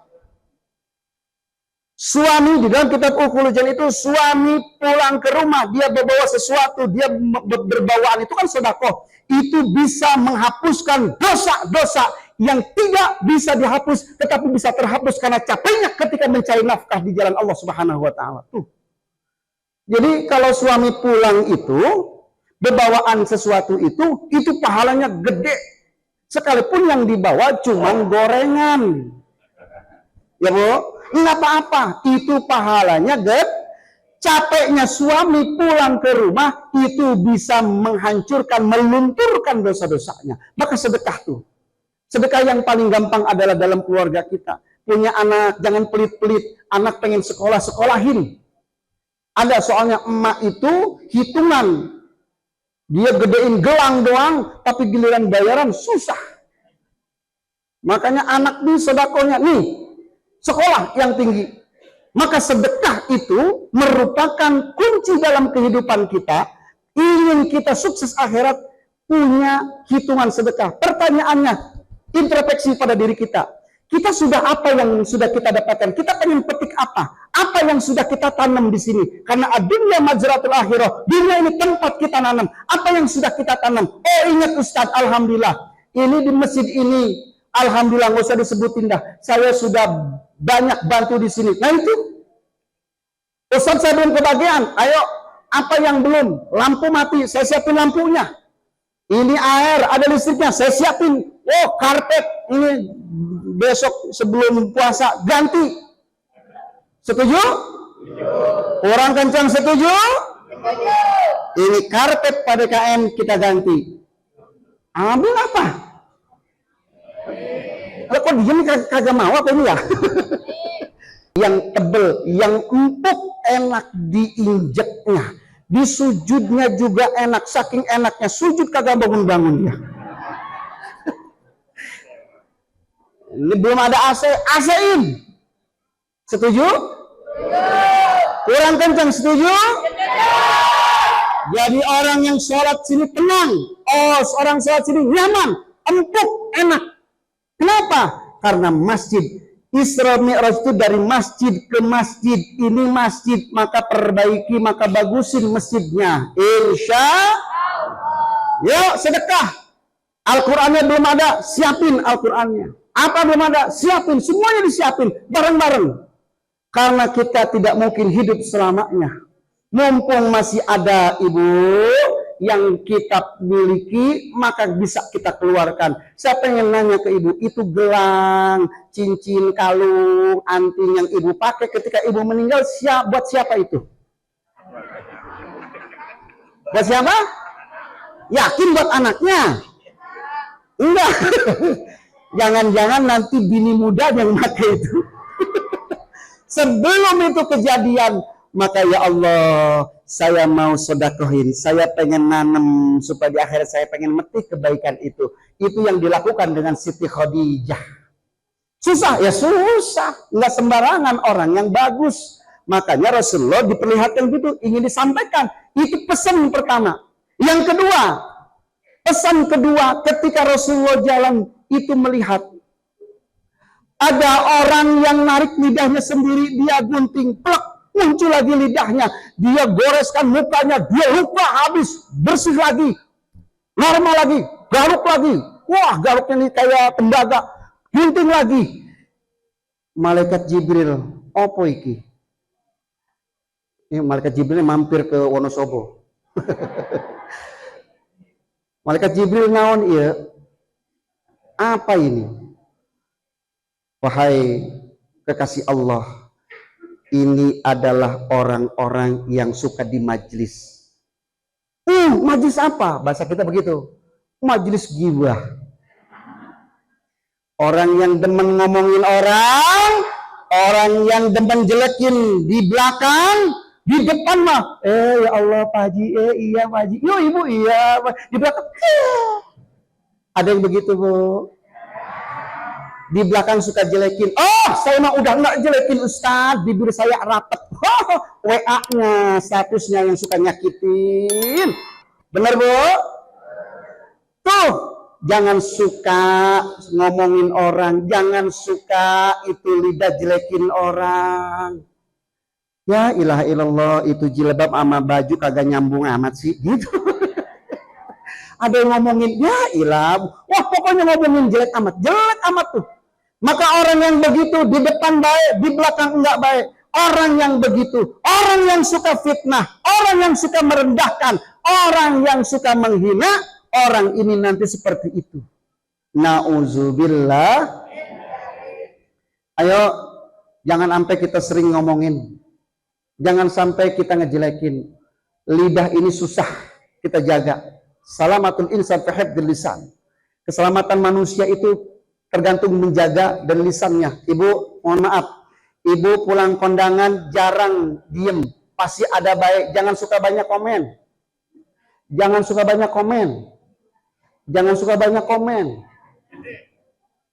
suami di dalam kitab Uqul Jan itu, suami pulang ke rumah, dia berbawa sesuatu, dia berbawaan, itu kan sedekah. Itu bisa menghapuskan dosa-dosa yang tidak bisa dihapus, tetapi bisa terhapus karena capeknya ketika mencari nafkah di jalan Allah Subhanahu wa Ta'ala. Jadi kalau suami pulang itu, berbawaan sesuatu itu pahalanya gede. Sekalipun yang dibawa cuman gorengan. Ya Bu? Nggak apa-apa, itu pahalanya gede. Capeknya suami pulang ke rumah itu bisa menghancurkan, melunturkan dosa-dosanya. Maka sedekah tuh. Sedekah yang paling gampang adalah dalam keluarga kita. Punya anak, jangan pelit-pelit. Anak pengen sekolah, sekolahin. Ada soalnya emak itu hitungan. Dia gedein gelang doang, tapi giliran bayaran susah. Makanya anak nih sedekahnya nih, sekolah yang tinggi. Maka sedekah itu merupakan kunci dalam kehidupan kita. Ingin kita sukses akhirat, punya hitungan sedekah. Pertanyaannya, introspeksi pada diri kita. Kita sudah apa yang sudah kita dapatkan? Kita pengen petik apa? Apa yang sudah kita tanam di sini? Karena dunia majratul akhirah. Dunia ini tempat kita nanam. Apa yang sudah kita tanam? Oh ingat Ustadz, alhamdulillah. Ini di masjid ini, alhamdulillah, nggak usah disebutin dah. Saya sudah banyak bantu di sini. Nah itu, Ustaz saya belum kebagian. Ayo, apa yang belum? Lampu mati, saya siapin lampunya. Ini air, ada listriknya, saya siapin. Oh, karpet, ini besok sebelum puasa ganti. Setuju? Orang kencang setuju? Ini karpet pada KM kita ganti. Ambil apa? Lo kok diem kagak mau apa ini ya? Yang tebel, yang empuk, enak diinjeknya, di sujudnya juga enak, saking enaknya sujud kagak bangun-bangun dia. Ini belum ada AC, AC-in. Setuju? Kurang kencang, setuju? Jadi orang yang sholat sini tenang, oh orang sholat sini nyaman, empuk, enak. Kenapa? Karena masjid. Isra Mi'raj itu dari masjid ke masjid. Ini masjid, maka perbaiki, maka bagusin masjidnya. Insya Allah. Yuk sedekah. Al-Qurannya belum ada, siapin Al-Qurannya. Apa belum ada? Siapin, semuanya disiapin bareng-bareng. Karena kita tidak mungkin hidup selamanya. Mumpung masih ada ibu yang kita miliki, maka bisa kita keluarkan. Saya pengen nanya ke ibu, itu gelang, cincin, kalung, anting yang ibu pakai ketika ibu meninggal, buat siapa itu? Buat siapa? Yakin buat anaknya? Enggak. Jangan-jangan nanti bini muda yang pakai itu. Sebelum itu kejadian, maka ya Allah, saya mau sodakohin, saya pengen nanam supaya di akhirat saya pengen metik kebaikan itu. Itu yang dilakukan dengan Siti Khadijah. Susah ya susah, nggak sembarangan orang yang bagus. Makanya Rasulullah diperlihatkan gitu, ingin disampaikan. Itu pesan pertama. Yang kedua, pesan kedua ketika Rasulullah jalan itu melihat ada orang yang narik lidahnya sendiri, dia gunting, plek, muncul lagi lidahnya, dia goreskan mukanya, dia lupa habis, bersih lagi, normal lagi, garuk lagi, wah garuknya ini kayak tembaga, gunting lagi. Malaikat Jibril, opo iki? Ini Malaikat Jibril mampir ke Wonosobo. Malaikat Jibril naon iya? Apa ini? Wahai kekasih Allah, ini adalah orang-orang yang suka di majlis. Majlis apa? Bahasa kita begitu. Majlis ghibah. Orang yang demen ngomongin orang yang demen jelekin di belakang, di depan mah, ya Allah Pak Haji, iya Pak Haji, yo Ibu iya, di belakang, ada yang begitu Bu. Di belakang suka jelekin. Oh, saya mah udah nggak jelekin Ustadz, bibir saya rapet. WA-nya, statusnya yang suka nyakitin. Bener Bu? Tuh, jangan suka ngomongin orang, jangan suka itu lidah jelekin orang. Ya ilah ilallah, itu jilbab sama baju kagak nyambung amat sih, gitu. Ada yang ngomongin, ya ilah, wah pokoknya ngomongin jelek amat tuh. Maka orang yang begitu di depan baik, di belakang enggak baik. Orang yang begitu, orang yang suka fitnah, orang yang suka merendahkan, orang yang suka menghina, orang ini nanti seperti itu. Nauzubillah. Ayo, jangan sampai kita sering ngomongin. Jangan sampai kita ngejelekin. Lidah ini susah kita jaga. Salamatul insan fi hifdzil lisan. Keselamatan manusia itu tergantung menjaga dan lisannya. Ibu, mohon maaf. Ibu pulang kondangan jarang diem. Pasti ada baik. Jangan suka banyak komen. Jangan suka banyak komen. Jangan suka banyak komen.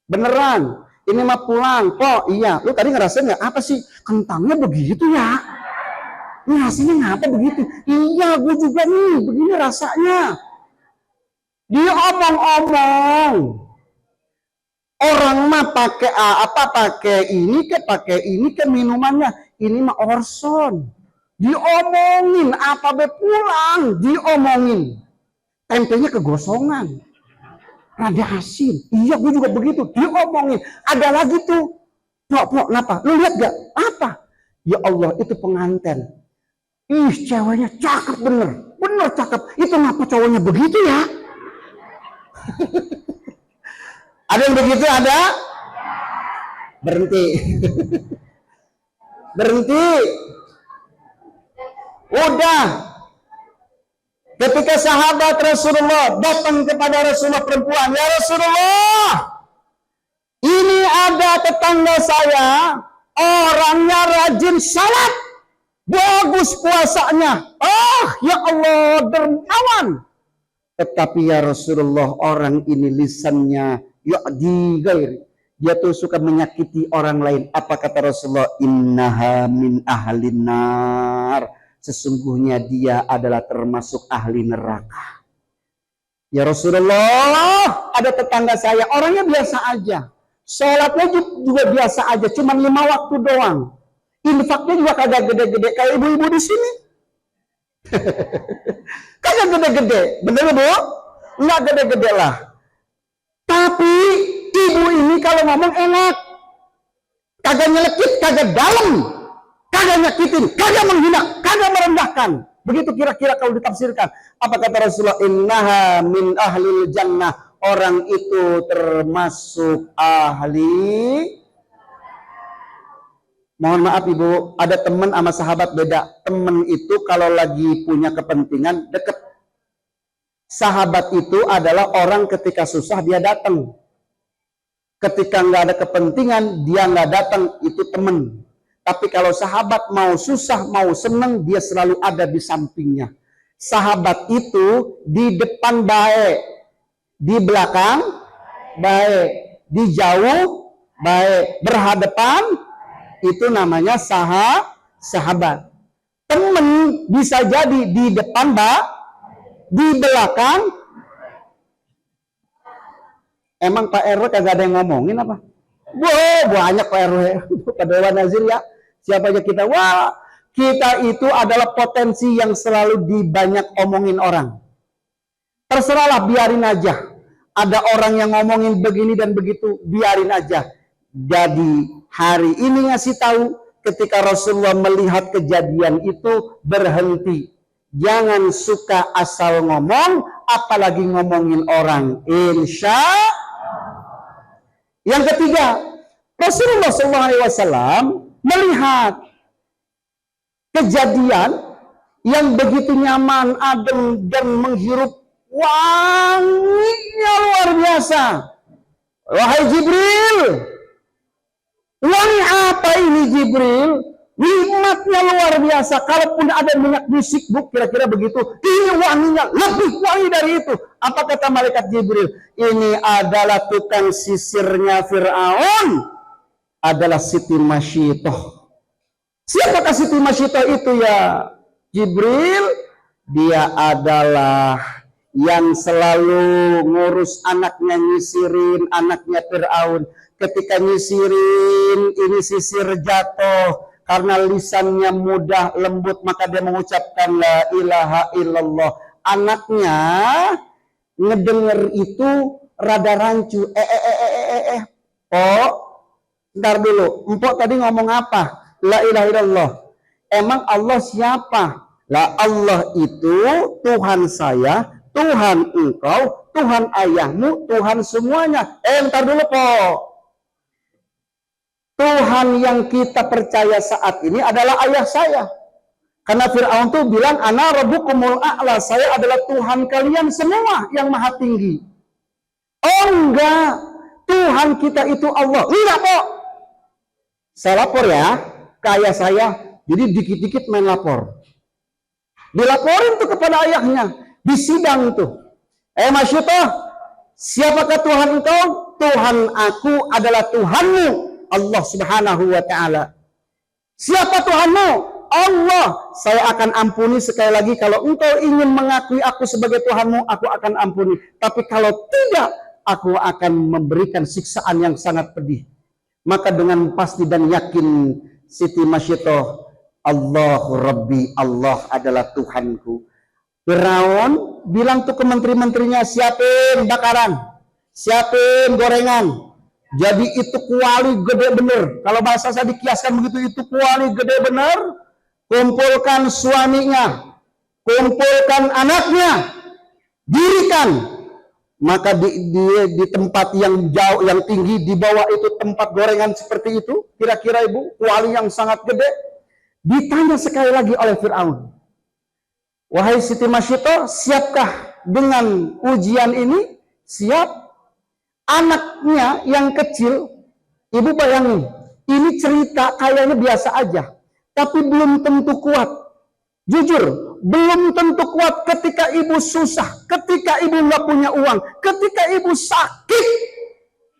Beneran. Ini mah pulang. Kok iya. Lu tadi ngerasain nggak? Apa sih? Kentangnya begitu ya? Ini hasilnya ngapa begitu? Iya, gue juga nih. Begini rasanya. Dia omong-omong. Orang mah pakai pakai ini ke minumannya, ini mah Orson. Diomongin apa be pulang, diomongin. Tempenya kegosongan. Rada asin. Iya, gue juga begitu. Diomongin. Ada lagi tuh. Pok, kenapa? Lu lihat gak? Apa? Ya Allah, itu pengantin. Ih, ceweknya cakep bener. Bener cakep. Itu ngapa cowoknya begitu ya? Ada yang begitu ada? Berhenti. Berhenti. Udah. Ketika sahabat Rasulullah datang kepada Rasulullah perempuan, ya Rasulullah, ini ada tetangga saya, orangnya rajin salat, bagus puasanya. Ya Allah, dermawan. Tetapi ya Rasulullah, orang ini lisannya yu'di ghairi. Dia tuh suka menyakiti orang lain. Apa kata Rasulullah? Innaha min ahlin nar. Sesungguhnya dia adalah termasuk ahli neraka. Ya Rasulullah, ada tetangga saya, orangnya biasa aja. Sholatnya juga biasa aja, cuma 5 waktu doang. Infaknya juga kagak gede-gede kayak ibu-ibu di sini. Kagak gede-gede, bener Bu? Enggak gede-gede lah. Tapi ibu ini kalau ngomong enak, kagak nyelekit, kagak dalam. kagak nyakitin, kagak menghina, kagak merendahkan. Begitu kira-kira kalau ditafsirkan. Apa kata Rasulullah? Innaha min ahlil jannah. Orang itu termasuk ahli. Mohon maaf Ibu, ada teman sama sahabat beda. Teman itu kalau lagi punya kepentingan deket. Sahabat itu adalah orang ketika susah dia datang. Ketika nggak ada kepentingan dia nggak datang, itu teman. Tapi kalau sahabat mau susah mau seneng dia selalu ada di sampingnya. Sahabat itu di depan baik, di belakang baik, di jauh baik, berhadapan itu namanya sahabat. Temen bisa jadi di depan di belakang. Emang Pak RW kagak ada yang ngomongin apa? Wah, banyak Pak RW. Pak Dewan Nazir ya. Siapa aja kita? Wah, kita itu adalah potensi yang selalu dibanyak omongin orang. Terserahlah, biarin aja. Ada orang yang ngomongin begini dan begitu, biarin aja. Jadi hari ini ngasih tahu ketika Rasulullah melihat kejadian itu berhenti. Jangan suka asal ngomong, apalagi ngomongin orang. Insya. Yang ketiga, Rasulullah SAW melihat kejadian yang begitu nyaman, adem, dan menghirup wanginya luar biasa. Wahai Jibril, wangi apa ini Jibril? Nikmatnya luar biasa. Kalaupun ada minyak musik, Bu, kira-kira begitu. Ini wanginya lebih wangi dari itu. Apa kata malaikat Jibril? Ini adalah tukang sisirnya Fir'aun. Adalah Siti Masyitoh. Siapakah Siti Masyitoh itu ya Jibril? Dia adalah yang selalu ngurus anaknya, nyisirin anaknya Fir'aun. Ketika nyisirin, ini sisir jatuh. Karena lisannya mudah, lembut, maka dia mengucapkan la ilaha illallah. Anaknya ngedenger itu rada rancu. Oh, ntar dulu. Empok tadi ngomong apa? La ilaha illallah. Emang Allah siapa? Lah Allah itu Tuhan saya, Tuhan engkau, Tuhan ayahmu, Tuhan semuanya. Ntar dulu Pok. Tuhan yang kita percaya saat ini adalah ayah saya. Karena Fir'aun tuh bilang, ana rabbukumul a'la, saya adalah Tuhan kalian semua yang maha tinggi. Oh enggak, Tuhan kita itu Allah. Enggak Pok. Saya lapor ya ke ayah saya, jadi dikit-dikit main lapor. Dilaporin tuh kepada ayahnya, di sidang tuh. Masyitoh, siapakah Tuhan engkau? Tuhan aku adalah Tuhanmu, Allah Subhanahu wa ta'ala. Siapa Tuhanmu? Allah. Saya akan ampuni sekali lagi. Kalau engkau ingin mengakui aku sebagai Tuhanmu, aku akan ampuni. Tapi kalau tidak, aku akan memberikan siksaan yang sangat pedih. Maka dengan pasti dan yakin Siti Masyitoh, Allahu Rabbi, Allah adalah Tuhanku. Firaun bilang tuh ke menteri-menterinya, siapin bakaran, siapin gorengan. Jadi itu kuali gede bener. Kalau bahasa saya dikiaskan begitu, itu kuali gede bener. Kumpulkan suaminya, kumpulkan anaknya, dirikan. Maka di tempat yang jauh, yang tinggi, di bawah itu tempat gorengan seperti itu. Kira-kira Ibu, kuali yang sangat gede. Ditanya sekali lagi oleh Fir'aun. Wahai Siti Masyitoh, siapkah dengan ujian ini? Siap. Anaknya yang kecil, Ibu bayangin, ini cerita kayaknya biasa aja, tapi belum tentu kuat. Jujur, belum tentu kuat ketika Ibu susah, ketika Ibu nggak punya uang, ketika Ibu sakit,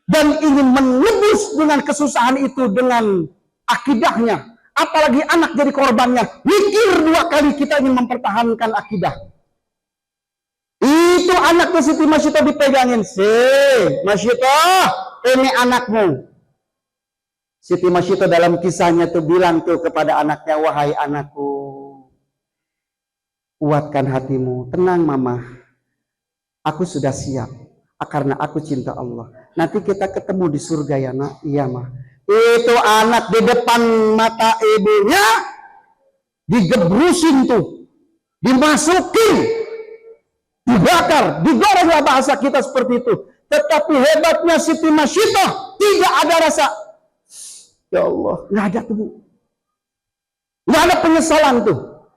dan ingin menebus dengan kesusahan itu dengan akidahnya. Apalagi anak jadi korbannya, mikir dua kali kita ingin mempertahankan akidah. Itu anaknya Siti Masyitoh dipegangin. Masyitoh, ini anakmu. Siti Masyitoh dalam kisahnya tuh bilang tuh kepada anaknya, wahai anakku, kuatkan hatimu, tenang mama. Aku sudah siap, karena aku cinta Allah. Nanti kita ketemu di surga ya nak. Iya mah. Itu anak di depan mata ibunya digebrusin tuh, dimasukin, dibakar, digorenglah bahasa kita seperti itu. Tetapi hebatnya Siti Masyidah tidak ada rasa. Ya Allah, nggak ada tuh, nggak ada penyesalan tuh.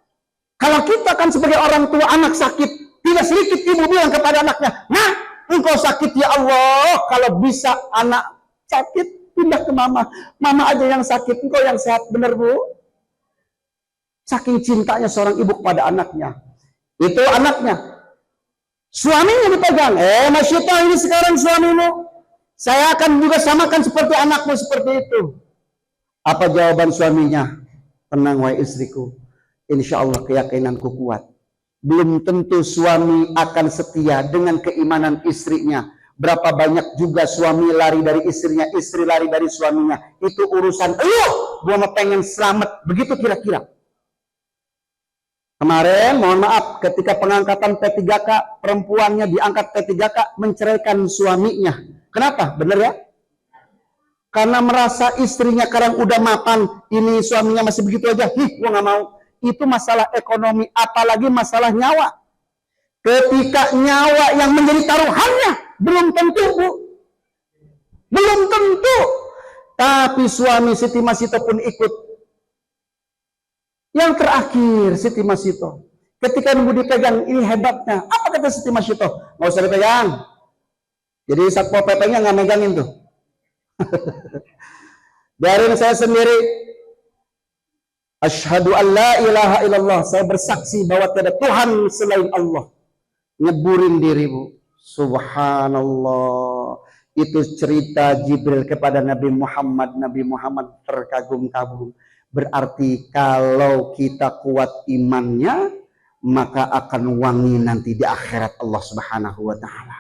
Kalau kita kan sebagai orang tua anak sakit, tidak sedikit ibu bilang kepada anaknya, nah engkau sakit ya Allah, kalau bisa anak sakit pindah ke mama, mama aja yang sakit, engkau yang sehat. Benar Bu? Saking cintanya seorang ibu kepada anaknya. Itu anaknya, suaminya dipegang, Masyidah ini sekarang suamimu, saya akan juga samakan seperti anakmu seperti itu. Apa jawaban suaminya? Tenang wahai istriku, insya Allah keyakinanku kuat. Belum tentu suami akan setia dengan keimanan istrinya. Berapa banyak juga suami lari dari istrinya, istri lari dari suaminya. Itu urusan gua mau pengen selamat. Begitu kira-kira. Kemarin, mohon maaf, ketika pengangkatan P3K, perempuannya diangkat P3K menceraikan suaminya. Kenapa? Bener ya? Karena merasa istrinya sekarang udah mapan, ini suaminya masih begitu aja. Gua nggak mau. Itu masalah ekonomi, apalagi masalah nyawa. Ketika nyawa yang menjadi taruhannya, belum tentu Bu, belum tentu. Tapi suami Siti Masyidah pun ikut. Yang terakhir Siti Masyidah, ketika nunggu dipegang, ini hebatnya. Apa kata Siti Masyidah? Nggak usah dipegang. Jadi Satpol PP-nya nggak megangin tuh. Biarin saya sendiri. Asyhadu an la ilaha illallah, saya bersaksi bahwa tidak ada Tuhan selain Allah. Nyeburin diri Bu. Subhanallah. Itu cerita Jibril kepada Nabi Muhammad. Nabi Muhammad terkagum-kagum. Berarti kalau kita kuat imannya, maka akan wangi nanti di akhirat Allah Subhanahu wa ta'ala.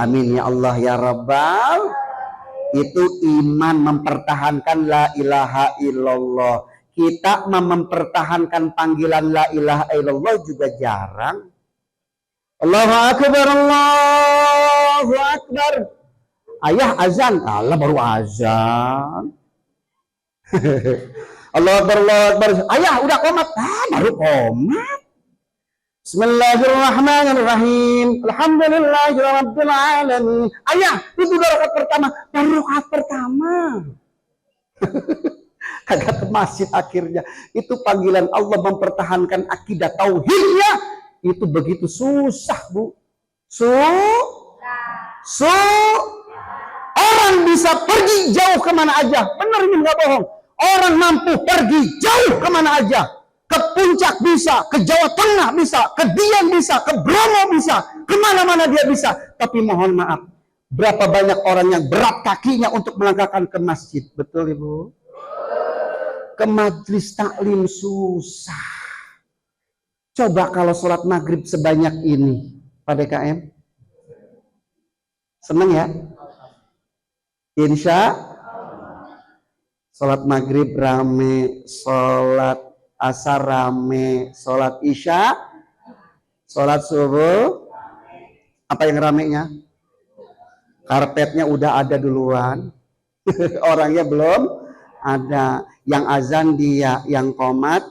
Amin ya Allah ya Rabbal. Itu iman mempertahankan la ilaha illallah. Kita mempertahankan panggilan la ilaha illallah juga jarang. Allahu Akbar, Allahu Akbar. Ayah azan, Allah baru azan. Allahu Akbar, Allahu Akbar. Ayah udah komat, baru komat. Bismillahirrahmanirrahim. Alhamdulillahirabbil alamin. Ayah, itu rakaat pertama, baru rakaat pertama. Kagak ke masjid akhirnya. Itu panggilan Allah mempertahankan akidah tauhidnya. Itu begitu susah Bu. Orang bisa pergi jauh kemana aja. Benar ini nggak bohong. Orang mampu pergi jauh kemana aja. Ke puncak bisa, ke Jawa Tengah bisa, ke Dieng bisa, ke Bromo bisa, kemana-mana dia bisa. Tapi mohon maaf, berapa banyak orang yang berat kakinya untuk melangkahkan ke masjid. Betul Ibu? Ke majelis taklim susah. Coba kalau sholat maghrib sebanyak ini Pak DKM, seneng ya? Insya sholat maghrib rame, sholat asar rame, sholat isya, sholat subuh, apa yang ramenya? Karpetnya udah ada duluan, orangnya belum ada. Yang azan dia, yang qomat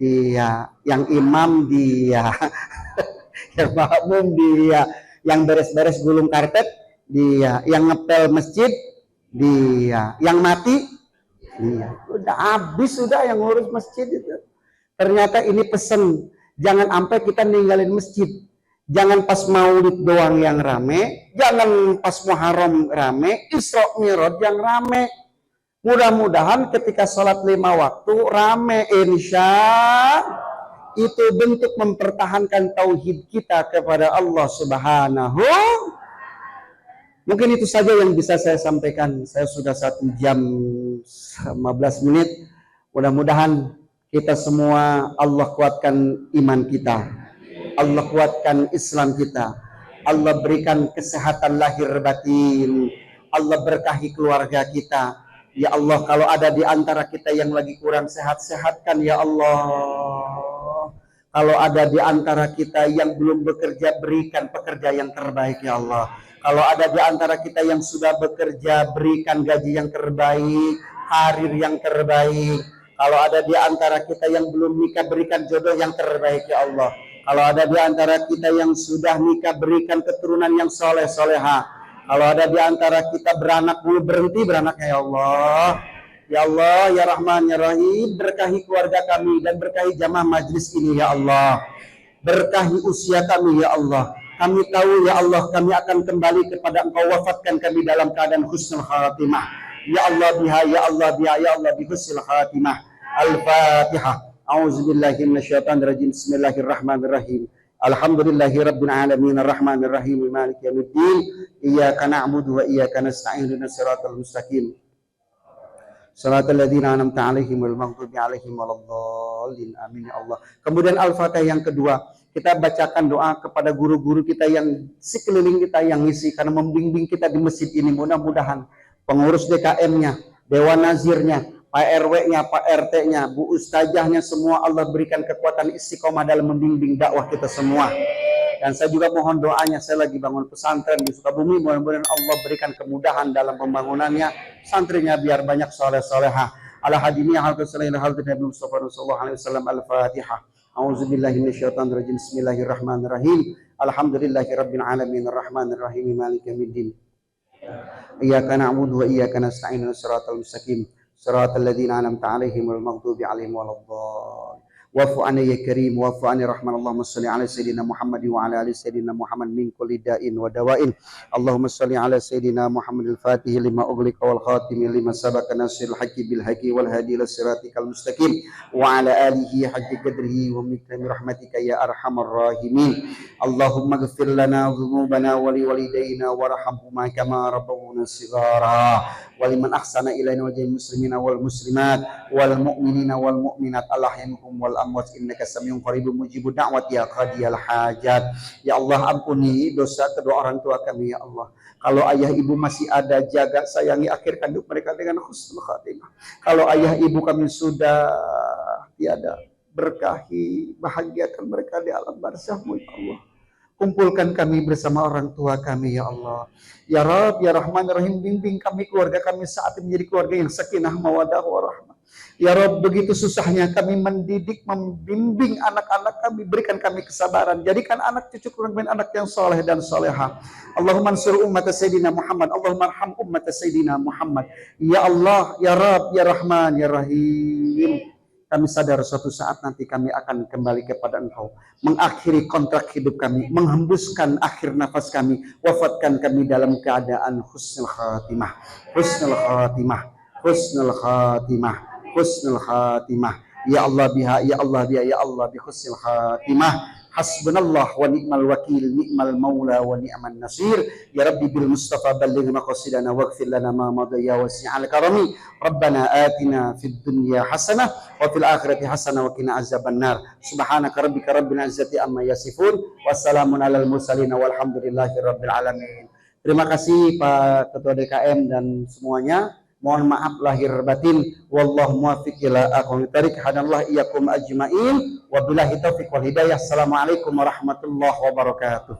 dia, yang imam dia, yang makmum dia, yang beres-beres gulung karpet dia, yang ngepel masjid dia, yang mati dia. Udah habis sudah yang ngurus masjid itu. Ternyata ini pesen, jangan sampai kita ninggalin masjid. Jangan pas maulid doang yang rame, jangan pas Muharram rame, Isra Mi'raj yang rame. Mudah-mudahan ketika sholat 5 waktu rame, insya itu bentuk mempertahankan tauhid kita kepada Allah Subhanahu. Mungkin itu saja yang bisa saya sampaikan. Saya sudah 1 jam 15 menit. Mudah-mudahan kita semua Allah kuatkan iman kita. Allah kuatkan Islam kita. Allah berikan kesehatan lahir batin. Allah berkahi keluarga kita. Ya Allah, kalau ada di antara kita yang lagi kurang sehat, sehatkan ya Allah. Kalau ada di antara kita yang belum bekerja, berikan pekerja yang terbaik ya Allah. Kalau ada di antara kita yang sudah bekerja, berikan gaji yang terbaik, karir yang terbaik. Kalau ada di antara kita yang belum nikah, berikan jodoh yang terbaik ya Allah. Kalau ada di antara kita yang sudah nikah, berikan keturunan yang soleh soleha. Kalau ada di antara kita beranak, berhenti beranaknya ya Allah. Ya Allah, ya Rahman, ya Rahim, berkahi keluarga kami dan berkahi jamaah majlis ini ya Allah. Berkahi usia kami ya Allah. Kami tahu ya Allah, kami akan kembali kepada Engkau, wafatkan kami dalam keadaan husnul khatimah. Ya Allah biha, ya Allah biha, ya Allah bi husnul khatimah. Al-Fatihah. A'udzubillahi minasyaitonir rajim. Bismillahirrahmanirrahim. Alhamdulillahi rabbil alamin arrahmanir rahim maliki yaumiddin. Iyyaka na'budu wa iyyaka nasta'in ihdinas siratal mustaqim. Shiratal ladzina an'amta 'alaihim wal maghdubi 'alaihim waladdallin. Amin ya Allah. Kemudian Al-Fatihah yang kedua, kita bacakan doa kepada guru-guru kita yang sekeliling kita yang ngisi karena membimbing kita di masjid ini. Mudah-mudahan pengurus DKM-nya, Dewan Nazirnya, Pak RW-nya, Pak RT-nya, Bu Ustazahnya, semua Allah berikan kekuatan istiqomah dalam membimbing dakwah kita semua. Dan saya juga mohon doanya, saya lagi bangun pesantren di Sukabumi, mudah-mudahan Allah berikan kemudahan dalam pembangunannya, santrinya biar banyak soleh-solehah. Ala hadiniya halqus sallallahu alaihi Mustafa sallallahu alaihi wasallam. Al-Fatihah. A'udzubillahi minasyaitonir rajim. Bismillahirrahmanirrahim. Alhamdulillahirabbil alamin arrahmanir rahim maliki yaumiddin. Iyyaka na'budu wa iyyaka nasta'in ihdinas siratal mustaqim. Shiratal ladzina an'amta 'alaihim wal maghdubi 'alaihim waladdallin. Wa'fu 'anna ya karim wa'fu 'anni rahman. Allahumma shalli 'ala sayyidina Muhammad wa 'ala ali sayyidina Muhammad min kulli da'in wa dawa'in. Allahumma shalli 'ala sayyidina Muhammadil fatih lima ughliqa wal khatimi lima sabaqa nasril haqqi bil haqqi wal hadi ila siratikal mustaqim wa 'ala alihi haqqi qadrihi wa miqdari rahmatika ya arhamar rahimin. Allahumma ighfir lana dhunubana wa li walidayna warhamhuma kama rabbawna shighara wa liman ahsana ilaina wa jami'il muslimina wal muslimat wal mu'minina wal mu'minat allahumma wal amwat innaka samiun qaribun mujibud da'wat ya qadiyal hajat. Ya Allah, ampuni dosa kedua orang tua kami ya Allah. Kalau ayah ibu masih ada, jaga sayangi akhirkan hidup mereka dengan husnul khatimah. Kalau ayah ibu kami sudah tiada, berkahi bahagiakan mereka di alam barzahmu ya Allah. Kumpulkan kami bersama orang tua kami ya Allah. Ya Rabb ya Rahman ya Rahim, bimbing kami, keluarga kami saat ini menjadi keluarga yang sakinah mawaddah warahmah. Ya Rabb, begitu susahnya kami mendidik, membimbing anak-anak kami, berikan kami kesabaran, jadikan anak cucu kami anak yang soleh dan soleha. Allahumma ansur ummat Sayyidina Muhammad, Allahumma arham ummat Sayyidina Muhammad. Ya Allah, Ya Rabb, Ya Rahman, Ya Rahim. Kami sadar suatu saat nanti kami akan kembali kepada Engkau, mengakhiri kontrak hidup kami, menghembuskan akhir nafas kami, wafatkan kami dalam keadaan husnul khatimah, husnul khatimah, husnul khatimah, husnul khatimah. Ya Allah biha, ya Allah biha, ya Allah bi husnul khatimah. Hasbunallah wa ni'mal wakil, ni'mal maula wa ni'man nasir. Ya Rabbi bil Mustafa balligh maqasidana waghfir lana ma madaya wasi'al karami. Rabbana atina fid dunya hasanah wa fil akhirati hasanah wa qina azabannar. Subhanaka rabbika rabbil izzati amma yasifun. Wassalamun alal mursalin walhamdulillahi rabbil alamin. Terima kasih Pak Ketua DKM dan semuanya. Mohon maaf lahir batin. Wallahu muwaffiq ila aqwamit thariq. Hadallahu iyyakum ajmain. Wabillahi taufiq wal hidayah. Assalamualaikum warahmatullahi wabarakatuh.